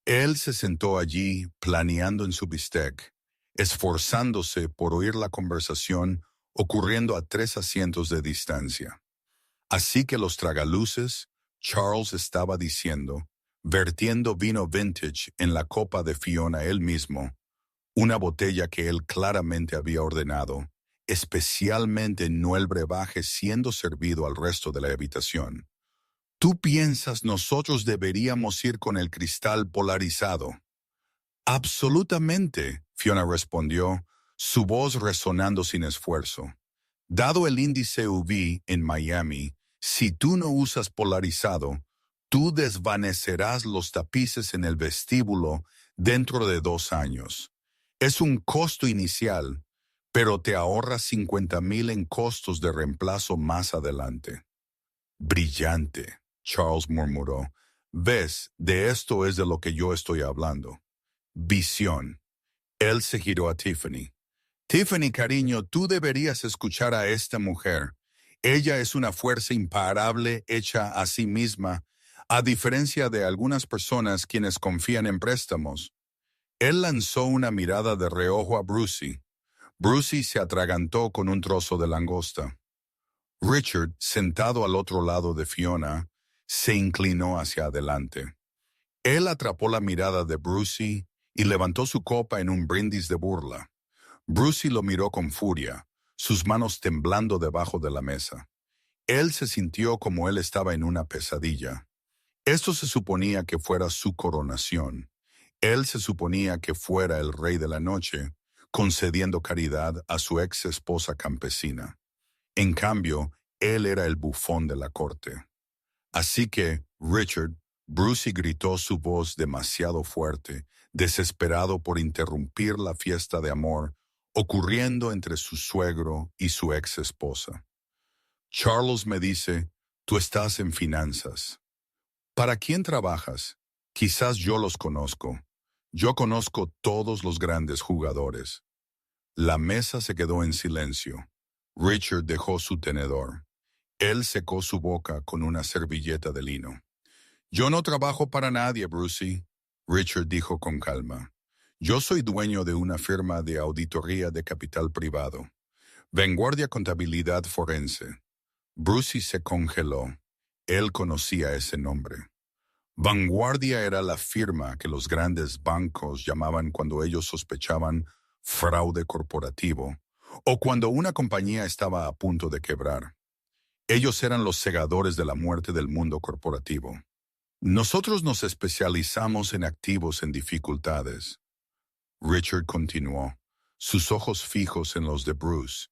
Él se sentó allí planeando en su bistec, esforzándose por oír la conversación ocurriendo a 3 asientos de distancia. Así que los tragaluces, Charles estaba diciendo, vertiendo vino vintage en la copa de Fiona él mismo, una botella que él claramente había ordenado, especialmente no el brebaje siendo servido al resto de la habitación. ¿Tú piensas nosotros deberíamos ir con el cristal polarizado? Absolutamente, Fiona respondió, su voz resonando sin esfuerzo. Dado el índice UV en Miami, si tú no usas polarizado, tú desvanecerás los tapices en el vestíbulo dentro de 2 años. Es un costo inicial, pero te ahorras 50,000 en costos de reemplazo más adelante. Brillante, Charles murmuró. Ves, de esto es de lo que yo estoy hablando. Visión. Él se giró a Tiffany. Tiffany, cariño, tú deberías escuchar a esta mujer. Ella es una fuerza imparable hecha a sí misma, a diferencia de algunas personas quienes confían en préstamos. Él lanzó una mirada de reojo a Brucey. Brucey se atragantó con un trozo de langosta. Richard, sentado al otro lado de Fiona, se inclinó hacia adelante. Él atrapó la mirada de Brucey y levantó su copa en un brindis de burla. Brucey lo miró con furia, sus manos temblando debajo de la mesa. Él se sintió como él estaba en una pesadilla. Esto se suponía que fuera su coronación. Él se suponía que fuera el rey de la noche, concediendo caridad a su ex esposa campesina. En cambio, él era el bufón de la corte. Así que, Richard, Brucey gritó su voz demasiado fuerte, desesperado por interrumpir la fiesta de amor, ocurriendo entre su suegro y su ex esposa. Charles me dice, tú estás en finanzas. ¿Para quién trabajas? Quizás yo los conozco. Yo conozco todos los grandes jugadores. La mesa se quedó en silencio. Richard dejó su tenedor. Él secó su boca con una servilleta de lino. Yo no trabajo para nadie, Brucey, Richard dijo con calma. Yo soy dueño de una firma de auditoría de capital privado. Vanguardia Contabilidad Forense. Brucey se congeló. Él conocía ese nombre. Vanguardia era la firma que los grandes bancos llamaban cuando ellos sospechaban fraude corporativo o cuando una compañía estaba a punto de quebrar. Ellos eran los segadores de la muerte del mundo corporativo. Nosotros nos especializamos en activos en dificultades. Richard continuó, sus ojos fijos en los de Bruce,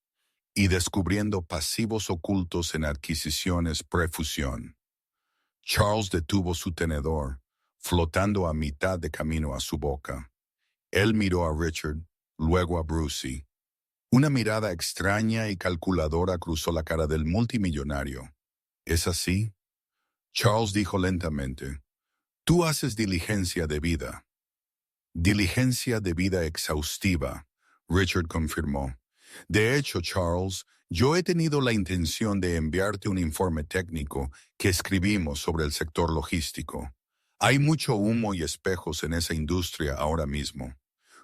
y descubriendo pasivos ocultos en adquisiciones prefusión. Charles detuvo su tenedor, flotando a mitad de camino a su boca. Él miró a Richard, luego a Brucey. Una mirada extraña y calculadora cruzó la cara del multimillonario. ¿Es así? Charles dijo lentamente, tú haces diligencia de vida. Diligencia de vida exhaustiva, Richard confirmó. De hecho, Charles, yo he tenido la intención de enviarte un informe técnico que escribimos sobre el sector logístico. Hay mucho humo y espejos en esa industria ahora mismo.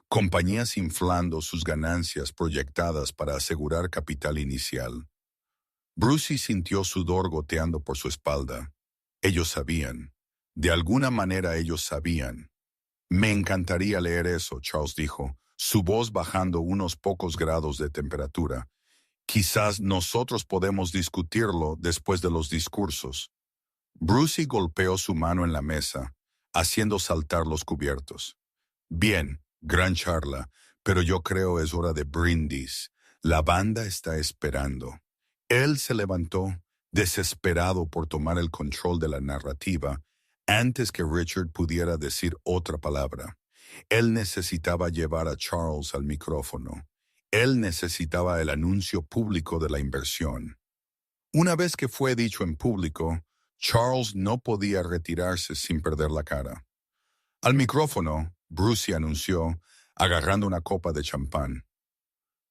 Compañías inflando sus ganancias proyectadas para asegurar capital inicial. Brucey sintió sudor goteando por su espalda. Ellos sabían. De alguna manera ellos sabían. Me encantaría leer eso, Charles dijo, su voz bajando unos pocos grados de temperatura. Quizás nosotros podemos discutirlo después de los discursos. Brucey golpeó su mano en la mesa, haciendo saltar los cubiertos. Bien, gran charla, pero yo creo es hora de brindis. La banda está esperando. Él se levantó, desesperado por tomar el control de la narrativa, antes que Richard pudiera decir otra palabra. Él necesitaba llevar a Charles al micrófono. Él necesitaba el anuncio público de la inversión. Una vez que fue dicho en público, Charles no podía retirarse sin perder la cara. Al micrófono, Brucey anunció, agarrando una copa de champán.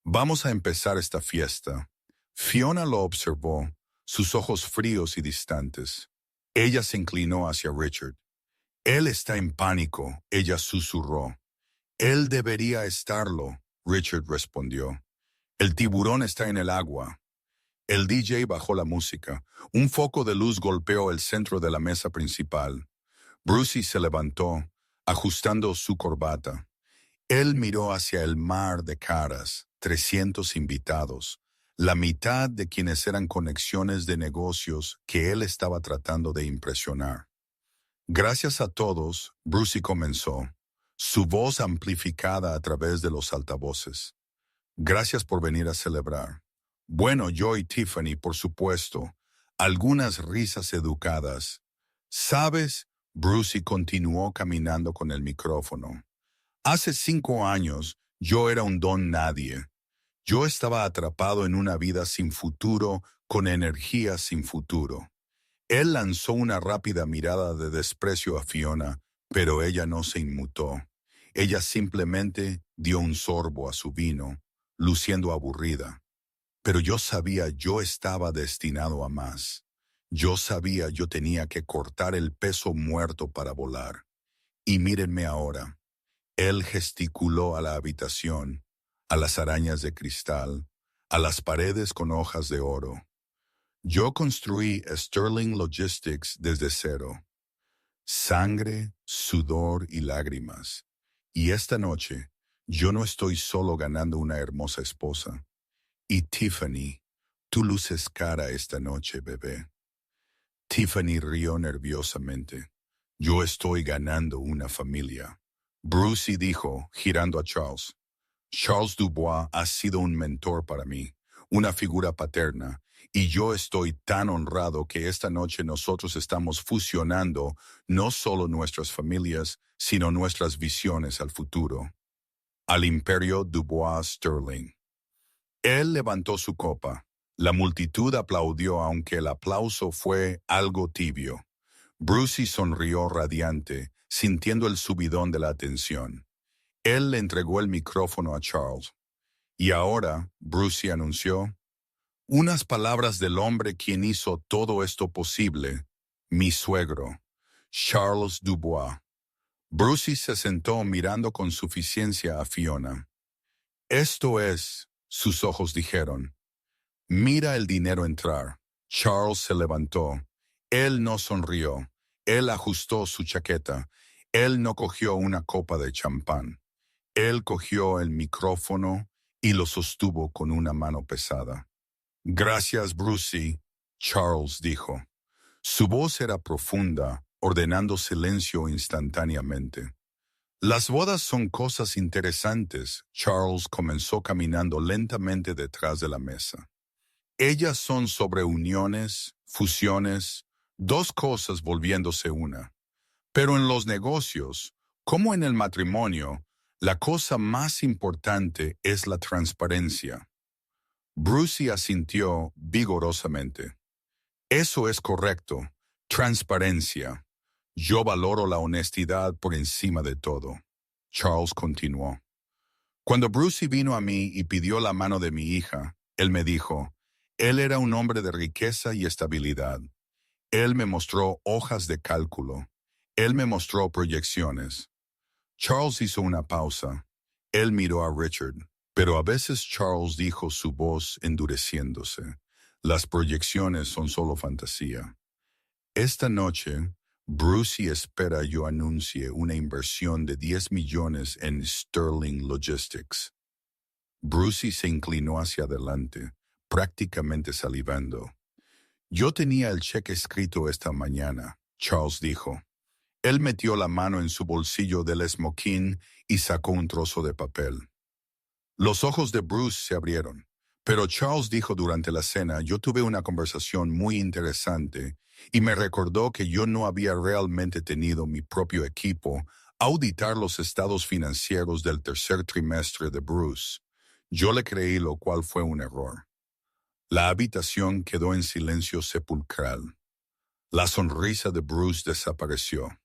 Vamos a empezar esta fiesta. Fiona lo observó, sus ojos fríos y distantes. Ella se inclinó hacia Richard. Él está en pánico, ella susurró. Él debería estarlo, Richard respondió. El tiburón está en el agua. El DJ bajó la música. Un foco de luz golpeó el centro de la mesa principal. Brucey se levantó, ajustando su corbata. Él miró hacia el mar de caras, 300 invitados, la mitad de quienes eran conexiones de negocios que él estaba tratando de impresionar. Gracias a todos, Brucey comenzó, su voz amplificada a través de los altavoces. Gracias por venir a celebrar. Bueno, yo y Tiffany, por supuesto. Algunas risas educadas. ¿Sabes? Brucey continuó caminando con el micrófono. Hace 5 años, yo era un don nadie. Yo estaba atrapado en una vida sin futuro, con energía sin futuro. Él lanzó una rápida mirada de desprecio a Fiona, pero ella no se inmutó. Ella simplemente dio un sorbo a su vino, luciendo aburrida. Pero yo sabía yo estaba destinado a más. Yo sabía yo tenía que cortar el peso muerto para volar. Y mírenme ahora. Él gesticuló a la habitación, a las arañas de cristal, a las paredes con hojas de oro. Yo construí Sterling Logistics desde cero. Sangre, sudor y lágrimas. Y esta noche, yo no estoy solo ganando una hermosa esposa. Y Tiffany, tú luces cara esta noche, bebé. Tiffany rió nerviosamente. Yo estoy ganando una familia. Brucey dijo, girando a Charles. Charles Dubois ha sido un mentor para mí, una figura paterna, y yo estoy tan honrado que esta noche nosotros estamos fusionando no solo nuestras familias, sino nuestras visiones al futuro. al Imperio Dubois Sterling. Él levantó su copa. La multitud aplaudió, aunque el aplauso fue algo tibio. Brucey sonrió radiante, sintiendo el subidón de la atención. Él le entregó el micrófono a Charles. Y ahora, Brucey anunció, unas palabras del hombre quien hizo todo esto posible, mi suegro, Charles Dubois. Brucey se sentó mirando con suficiencia a Fiona. Esto es, sus ojos dijeron. Mira el dinero entrar. Charles se levantó. Él no sonrió. Él ajustó su chaqueta. Él no cogió una copa de champán. Él cogió el micrófono y lo sostuvo con una mano pesada. Gracias, Brucey, Charles dijo. Su voz era profunda, ordenando silencio instantáneamente. Las bodas son cosas interesantes. Charles comenzó caminando lentamente detrás de la mesa. Ellas son sobre uniones, fusiones, dos cosas volviéndose una. Pero en los negocios, como en el matrimonio, la cosa más importante es la transparencia. Brucey asintió vigorosamente. Eso es correcto. Transparencia. Yo valoro la honestidad por encima de todo. Charles continuó. Cuando Brucey vino a mí y pidió la mano de mi hija, él me dijo, él era un hombre de riqueza y estabilidad. Él me mostró hojas de cálculo. Él me mostró proyecciones. Charles hizo una pausa. Él miró a Richard, pero a veces Charles dijo, su voz endureciéndose. Las proyecciones son solo fantasía. Esta noche, Brucey espera yo anuncie una inversión de 10 millones en Sterling Logistics. Brucey se inclinó hacia adelante, prácticamente salivando. Yo tenía el cheque escrito esta mañana, Charles dijo. Él metió la mano en su bolsillo del esmoquín y sacó un trozo de papel. Los ojos de Bruce se abrieron, pero Charles dijo durante la cena, yo tuve una conversación muy interesante y me recordó que yo no había realmente tenido mi propio equipo auditar los estados financieros del tercer trimestre de Bruce. Yo le creí, lo cual fue un error. La habitación quedó en silencio sepulcral. La sonrisa de Bruce desapareció.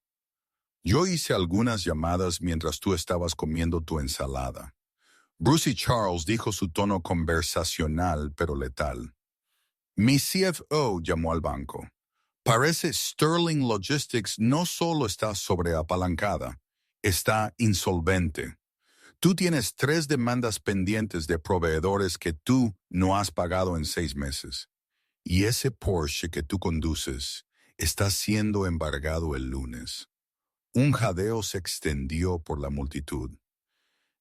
Yo hice algunas llamadas mientras tú estabas comiendo tu ensalada. Brucey Charles dijo su tono conversacional pero letal. Mi CFO llamó al banco. Parece Sterling Logistics no solo está sobreapalancada, está insolvente. Tú tienes 3 demandas pendientes de proveedores que tú no has pagado en 6 meses. Y ese Porsche que tú conduces está siendo embargado el lunes. Un jadeo se extendió por la multitud.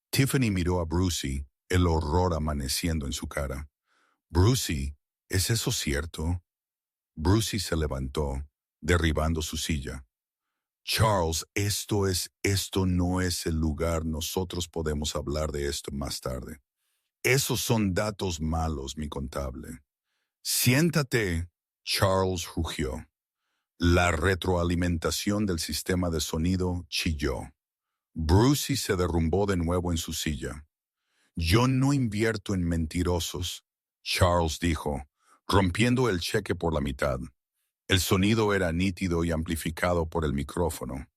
Tiffany miró a Brucey, el horror amaneciendo en su cara. Brucey, ¿es eso cierto? Brucey se levantó, derribando su silla. Charles, esto no es el lugar, nosotros podemos hablar de esto más tarde. Esos son datos malos, mi contable. Siéntate, Charles rugió. La retroalimentación del sistema de sonido chilló. Brucey se derrumbó de nuevo en su silla. Yo no invierto en mentirosos, Charles dijo, rompiendo el cheque por la mitad. El sonido era nítido y amplificado por el micrófono.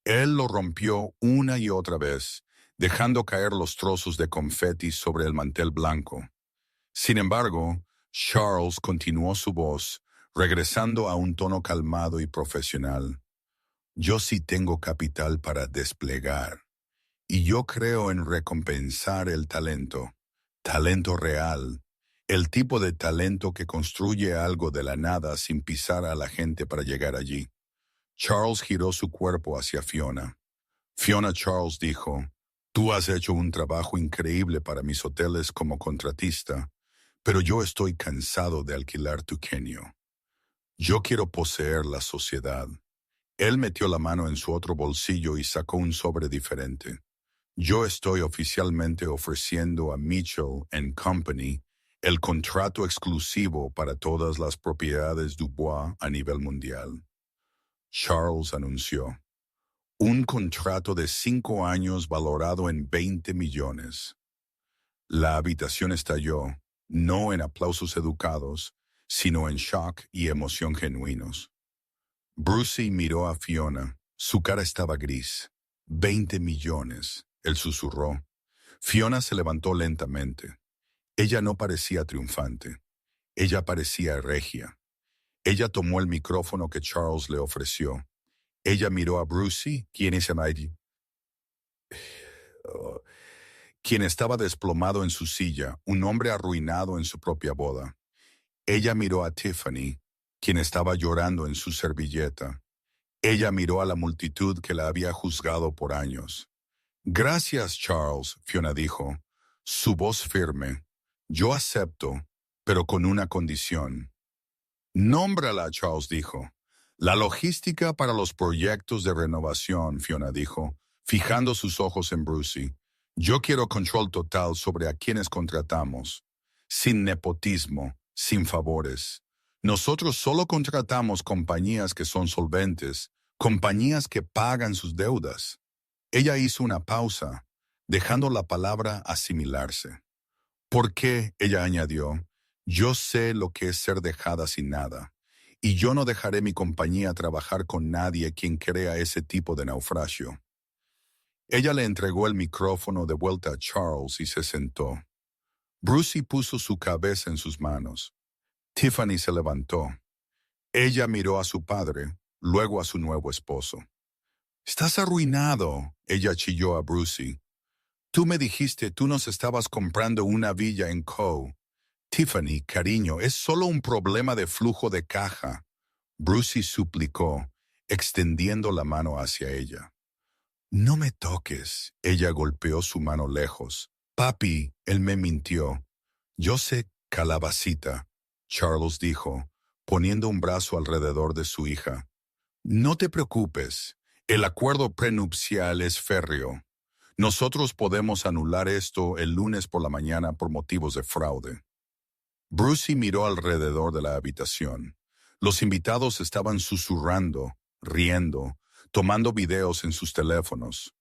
Él lo rompió una y otra vez, dejando caer los trozos de confeti sobre el mantel blanco. Sin embargo, Charles continuó su voz, regresando a un tono calmado y profesional. Yo sí tengo capital para desplegar, y yo creo en recompensar el talento real, el tipo de talento que construye algo de la nada sin pisar a la gente para llegar allí. Charles giró su cuerpo hacia Fiona. Fiona Charles dijo, tú has hecho un trabajo increíble para mis hoteles como contratista, pero yo estoy cansado de alquilar tu Kenio. Yo quiero poseer la sociedad. Él metió la mano en su otro bolsillo y sacó un sobre diferente. Yo estoy oficialmente ofreciendo a Mitchell & Company el contrato exclusivo para todas las propiedades Dubois a nivel mundial. Charles anunció. Un contrato de 5 años valorado en 20 millones. La habitación estalló, no en aplausos educados, sino en shock y emoción genuinos. Brucey miró a Fiona. Su cara estaba gris. 20 millones, él susurró. Fiona se levantó lentamente. Ella no parecía triunfante. Ella parecía regia. Ella tomó el micrófono que Charles le ofreció. Ella miró a Brucey, quien estaba desplomado en su silla, un hombre arruinado en su propia boda. Ella miró a Tiffany, quien estaba llorando en su servilleta. Ella miró a la multitud que la había juzgado por años. Gracias, Charles, Fiona dijo, su voz firme. Yo acepto, pero con una condición. Nómbrala, Charles dijo. La logística para los proyectos de renovación, Fiona dijo, fijando sus ojos en Brucey. Yo quiero control total sobre a quienes contratamos. Sin nepotismo, sin favores. Nosotros solo contratamos compañías que son solventes, compañías que pagan sus deudas. Ella hizo una pausa, dejando la palabra asimilarse. ¿Por qué? Ella añadió. Yo sé lo que es ser dejada sin nada, y yo no dejaré mi compañía trabajar con nadie quien crea ese tipo de naufragio. Ella le entregó el micrófono de vuelta a Charles y se sentó. Brucey puso su cabeza en sus manos. Tiffany se levantó. Ella miró a su padre, luego a su nuevo esposo. «Estás arruinado», ella chilló a Brucey. «Tú me dijiste tú nos estabas comprando una villa en Cove. Tiffany, cariño, es solo un problema de flujo de caja». Brucey suplicó, extendiendo la mano hacia ella. «No me toques», ella golpeó su mano lejos. «Papi, él me mintió». «Yo sé, calabacita», Charles dijo, poniendo un brazo alrededor de su hija. «No te preocupes, el acuerdo prenupcial es férreo. Nosotros podemos anular esto el lunes por la mañana por motivos de fraude». Brucey miró alrededor de la habitación. Los invitados estaban susurrando, riendo, tomando videos en sus teléfonos.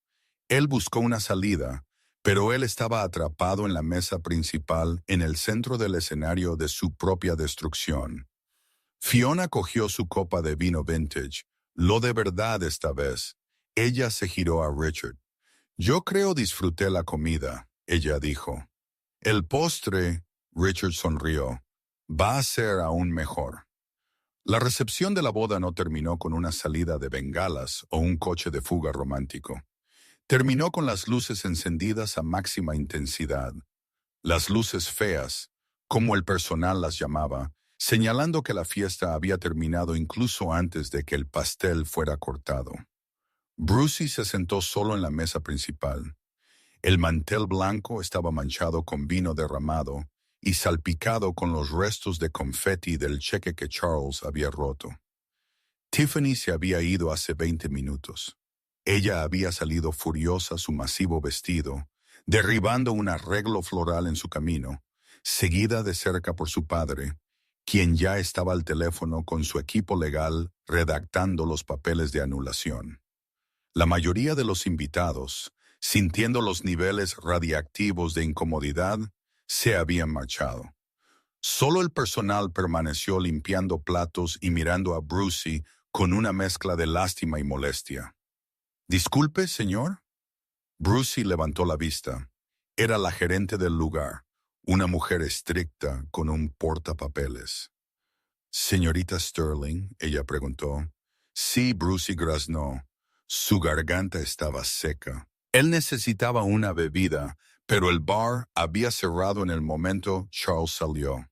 Él buscó una salida, pero él estaba atrapado en la mesa principal en el centro del escenario de su propia destrucción. Fiona cogió su copa de vino vintage, lo de verdad esta vez. Ella se giró a Richard. «Yo creo disfruté la comida», ella dijo. «El postre», Richard sonrió, «va a ser aún mejor». La recepción de la boda no terminó con una salida de bengalas o un coche de fuga romántico. Terminó con las luces encendidas a máxima intensidad. Las luces feas, como el personal las llamaba, señalando que la fiesta había terminado incluso antes de que el pastel fuera cortado. Brucey se sentó solo en la mesa principal. El mantel blanco estaba manchado con vino derramado y salpicado con los restos de confeti del cheque que Charles había roto. Tiffany se había ido hace 20 minutos. Ella había salido furiosa su masivo vestido, derribando un arreglo floral en su camino, seguida de cerca por su padre, quien ya estaba al teléfono con su equipo legal redactando los papeles de anulación. La mayoría de los invitados, sintiendo los niveles radiactivos de incomodidad, se habían marchado. Solo el personal permaneció limpiando platos y mirando a Brucey con una mezcla de lástima y molestia. «Disculpe, señor». Brucey levantó la vista. Era la gerente del lugar, una mujer estricta con un portapapeles. «Señorita Sterling», ella preguntó. Sí, Brucey graznó. Su garganta estaba seca. Él necesitaba una bebida, pero el bar había cerrado en el momento Charles salió.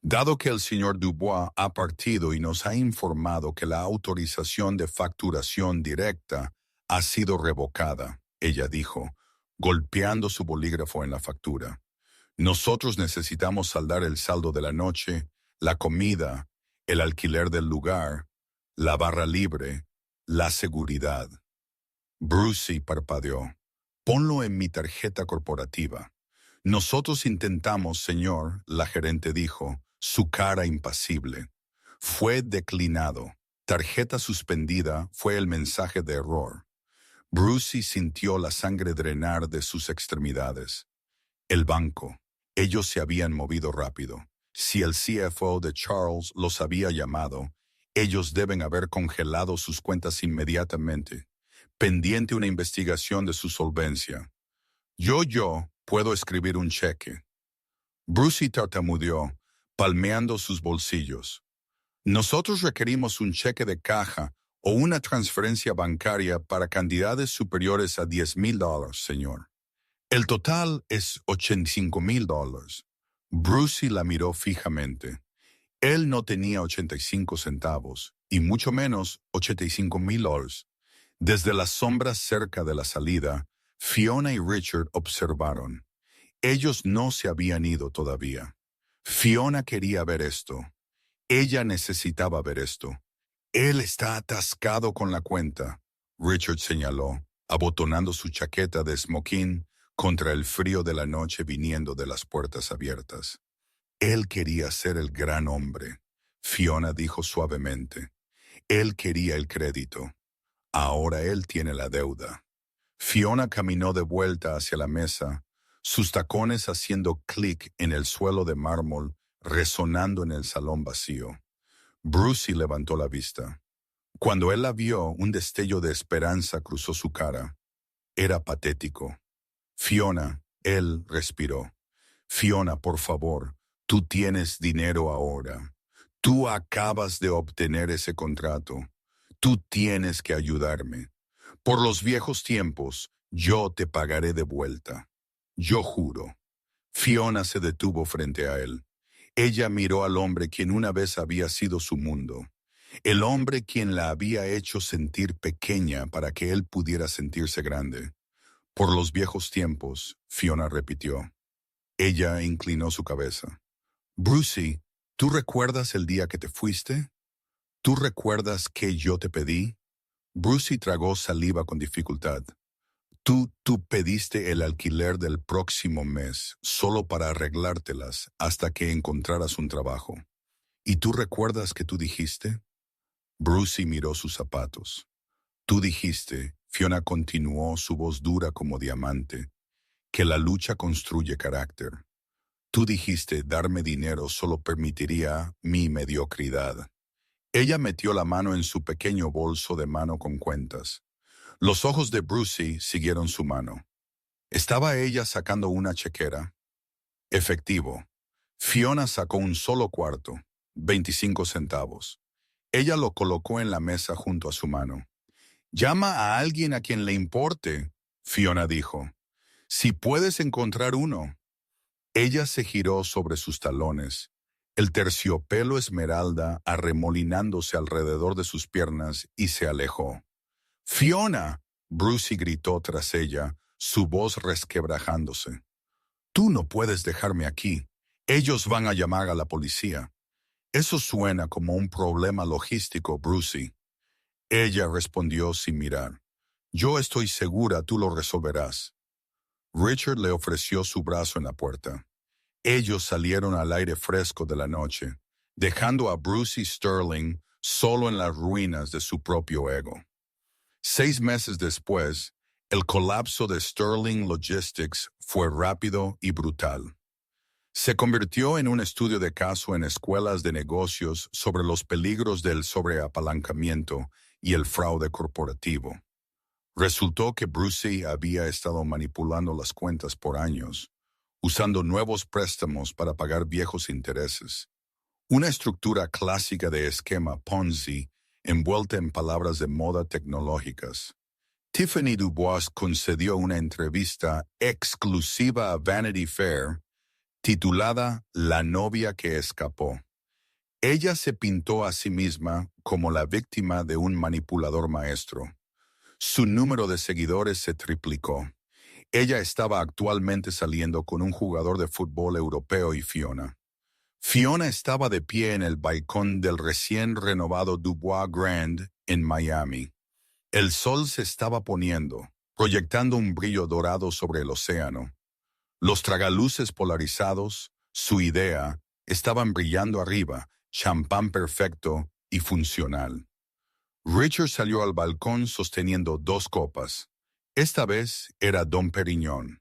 «Dado que el señor Dubois ha partido y nos ha informado que la autorización de facturación directa ha sido revocada», ella dijo, golpeando su bolígrafo en la factura. «Nosotros necesitamos saldar el saldo de la noche, la comida, el alquiler del lugar, la barra libre, la seguridad». Brucey parpadeó. «Ponlo en mi tarjeta corporativa». «Nosotros intentamos, señor», la gerente dijo, su cara impasible. «Fue declinado. Tarjeta suspendida» fue el mensaje de error. Brucey sintió la sangre drenar de sus extremidades. El banco. Ellos se habían movido rápido. Si el CFO de Charles los había llamado, ellos deben haber congelado sus cuentas inmediatamente, pendiente una investigación de su solvencia. Yo puedo escribir un cheque. Brucey tartamudeó, palmeando sus bolsillos. Nosotros requerimos un cheque de caja o una transferencia bancaria para cantidades superiores a $10,000, señor. El total es $85,000. Brucey la miró fijamente. Él no tenía 85 centavos, y mucho menos $85,000. Desde las sombras cerca de la salida, Fiona y Richard observaron. Ellos no se habían ido todavía. Fiona quería ver esto. Ella necesitaba ver esto. Él está atascado con la cuenta, Richard señaló, abotonando su chaqueta de smoking contra el frío de la noche viniendo de las puertas abiertas. Él quería ser el gran hombre, Fiona dijo suavemente. Él quería el crédito. Ahora él tiene la deuda. Fiona caminó de vuelta hacia la mesa, sus tacones haciendo clic en el suelo de mármol, resonando en el salón vacío. Brucey levantó la vista. Cuando él la vio, un destello de esperanza cruzó su cara. Era patético. Fiona, él respiró. Fiona, por favor, tú tienes dinero ahora. Tú acabas de obtener ese contrato. Tú tienes que ayudarme. Por los viejos tiempos, yo te pagaré de vuelta. Yo juro. Fiona se detuvo frente a él. Ella miró al hombre quien una vez había sido su mundo. El hombre quien la había hecho sentir pequeña para que él pudiera sentirse grande. Por los viejos tiempos, Fiona repitió. Ella inclinó su cabeza. Brucey, ¿tú recuerdas el día que te fuiste? ¿Tú recuerdas que yo te pedí? Brucey tragó saliva con dificultad. Tú pediste el alquiler del próximo mes solo para arreglártelas hasta que encontraras un trabajo. ¿Y tú recuerdas que tú dijiste? Brucey miró sus zapatos. Tú dijiste, Fiona continuó, su voz dura como diamante, que la lucha construye carácter. Tú dijiste darme dinero solo permitiría mi mediocridad. Ella metió la mano en su pequeño bolso de mano con cuentas. Los ojos de Brucey siguieron su mano. ¿Estaba ella sacando una chequera? Efectivo. Fiona sacó un solo cuarto, 25 centavos. Ella lo colocó en la mesa junto a su mano. Llama a alguien a quien le importe, Fiona dijo. Si puedes encontrar uno. Ella se giró sobre sus talones, el terciopelo esmeralda arremolinándose alrededor de sus piernas y se alejó. ¡Fiona! Brucey gritó tras ella, su voz resquebrajándose. Tú no puedes dejarme aquí. Ellos van a llamar a la policía. Eso suena como un problema logístico, Brucey. Ella respondió sin mirar. Yo estoy segura tú lo resolverás. Richard le ofreció su brazo en la puerta. Ellos salieron al aire fresco de la noche, dejando a Brucey Sterling solo en las ruinas de su propio ego. 6 meses después, el colapso de Sterling Logistics fue rápido y brutal. Se convirtió en un estudio de caso en escuelas de negocios sobre los peligros del sobreapalancamiento y el fraude corporativo. Resultó que Brucey había estado manipulando las cuentas por años, usando nuevos préstamos para pagar viejos intereses. Una estructura clásica de esquema Ponzi envuelta en palabras de moda tecnológicas. Tiffany Dubois concedió una entrevista exclusiva a Vanity Fair titulada La novia que escapó. Ella se pintó a sí misma como la víctima de un manipulador maestro. Su número de seguidores se triplicó. Ella estaba actualmente saliendo con un jugador de fútbol europeo y Fiona. Fiona estaba de pie en el balcón del recién renovado Dubois Grand en Miami. El sol se estaba poniendo, proyectando un brillo dorado sobre el océano. Los tragaluces polarizados, su idea, estaban brillando arriba, champán perfecto y funcional. Richard salió al balcón sosteniendo 2 copas. Esta vez era Don Periñón.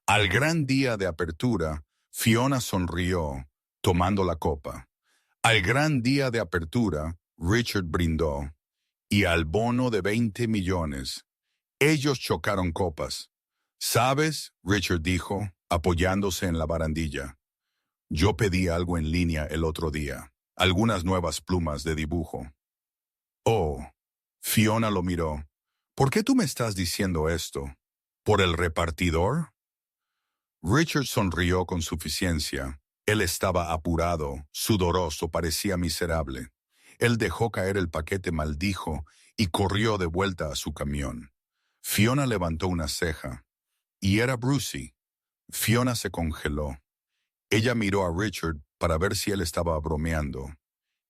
Al gran día de apertura, Fiona sonrió, tomando la copa. Al gran día de apertura, Richard brindó. Y al bono de 20 millones. Ellos chocaron copas. ¿Sabes? Richard dijo, apoyándose en la barandilla. Yo pedí algo en línea el otro día. Algunas nuevas plumas de dibujo. Oh, Fiona lo miró. ¿Por qué tú me estás diciendo esto? ¿Por el repartidor? Richard sonrió con suficiencia. Él estaba apurado, sudoroso, parecía miserable. Él dejó caer el paquete, maldijo, y corrió de vuelta a su camión. Fiona levantó una ceja. Y era Brucey. Fiona se congeló. Ella miró a Richard para ver si él estaba bromeando.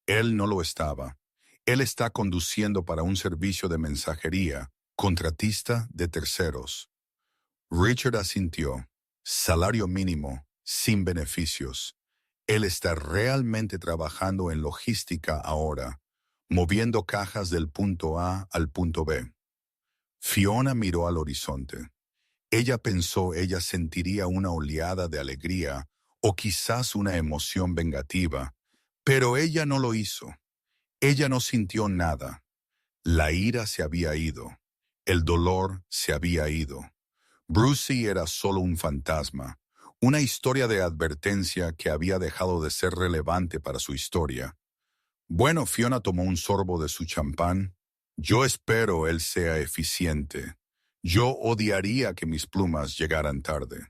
Él no lo estaba. Él está conduciendo para un servicio de mensajería, contratista de terceros. Richard asintió. Salario mínimo, sin beneficios. Él está realmente trabajando en logística ahora, moviendo cajas del punto A al punto B. Fiona miró al horizonte. Ella sentiría una oleada de alegría o quizás una emoción vengativa, pero ella no lo hizo. Ella no sintió nada. La ira se había ido. El dolor se había ido. Brucey era solo un fantasma, una historia de advertencia que había dejado de ser relevante para su historia. Bueno, Fiona tomó un sorbo de su champán. Yo espero él sea eficiente. Yo odiaría que mis plumas llegaran tarde.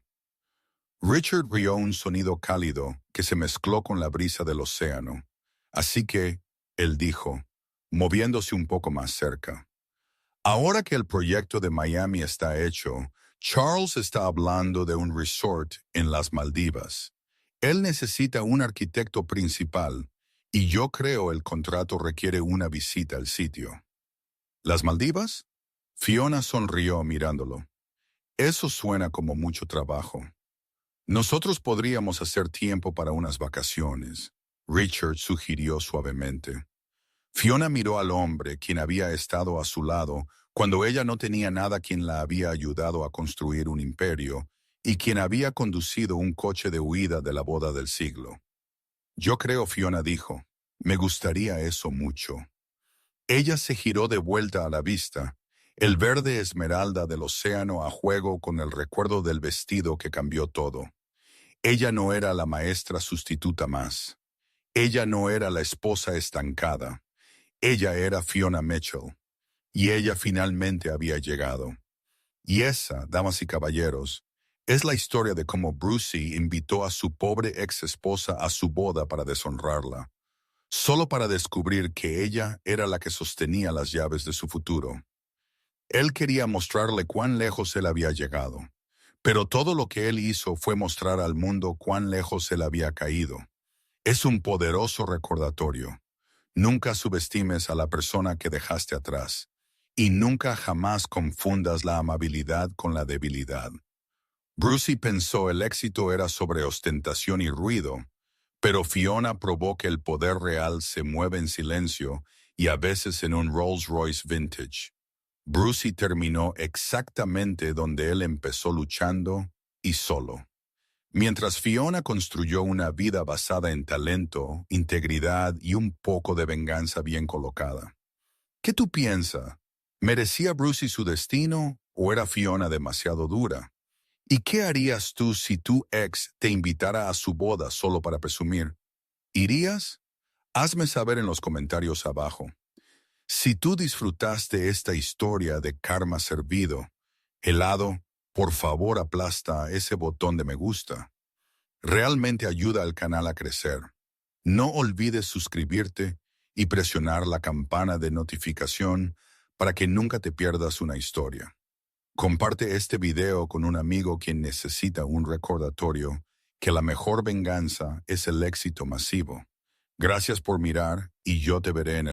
Richard rió un sonido cálido que se mezcló con la brisa del océano. Así que, él dijo, moviéndose un poco más cerca. Ahora que el proyecto de Miami está hecho, Charles está hablando de un resort en las Maldivas. Él necesita un arquitecto principal y yo creo el contrato requiere una visita al sitio. ¿Las Maldivas? Fiona sonrió mirándolo. Eso suena como mucho trabajo. Nosotros podríamos hacer tiempo para unas vacaciones, Richard sugirió suavemente. Fiona miró al hombre, quien había estado a su lado cuando ella no tenía nada, quien la había ayudado a construir un imperio y quien había conducido un coche de huida de la boda del siglo. Yo creo, Fiona dijo, me gustaría eso mucho. Ella se giró de vuelta a la vista, el verde esmeralda del océano a juego con el recuerdo del vestido que cambió todo. Ella no era la maestra sustituta más. Ella no era la esposa estancada. Ella era Fiona Mitchell. Y ella finalmente había llegado. Y esa, damas y caballeros, es la historia de cómo Brucey invitó a su pobre ex esposa a su boda para deshonrarla, solo para descubrir que ella era la que sostenía las llaves de su futuro. Él quería mostrarle cuán lejos él había llegado, pero todo lo que él hizo fue mostrar al mundo cuán lejos él había caído. Es un poderoso recordatorio. Nunca subestimes a la persona que dejaste atrás. Y nunca jamás confundas la amabilidad con la debilidad. Brucey pensó el éxito era sobre ostentación y ruido, pero Fiona probó que el poder real se mueve en silencio y a veces en un Rolls Royce vintage. Brucey terminó exactamente donde él empezó, luchando y solo. Mientras Fiona construyó una vida basada en talento, integridad y un poco de venganza bien colocada. ¿Qué tú piensas? ¿Merecía Brucey su destino o era Fiona demasiado dura? ¿Y qué harías tú si tu ex te invitara a su boda solo para presumir? ¿Irías? Hazme saber en los comentarios abajo. Si tú disfrutaste esta historia de karma servido, helado, por favor aplasta ese botón de me gusta. Realmente ayuda al canal a crecer. No olvides suscribirte y presionar la campana de notificación para que nunca te pierdas una historia. Comparte este video con un amigo quien necesita un recordatorio que la mejor venganza es el éxito masivo. Gracias por mirar y yo te veré en el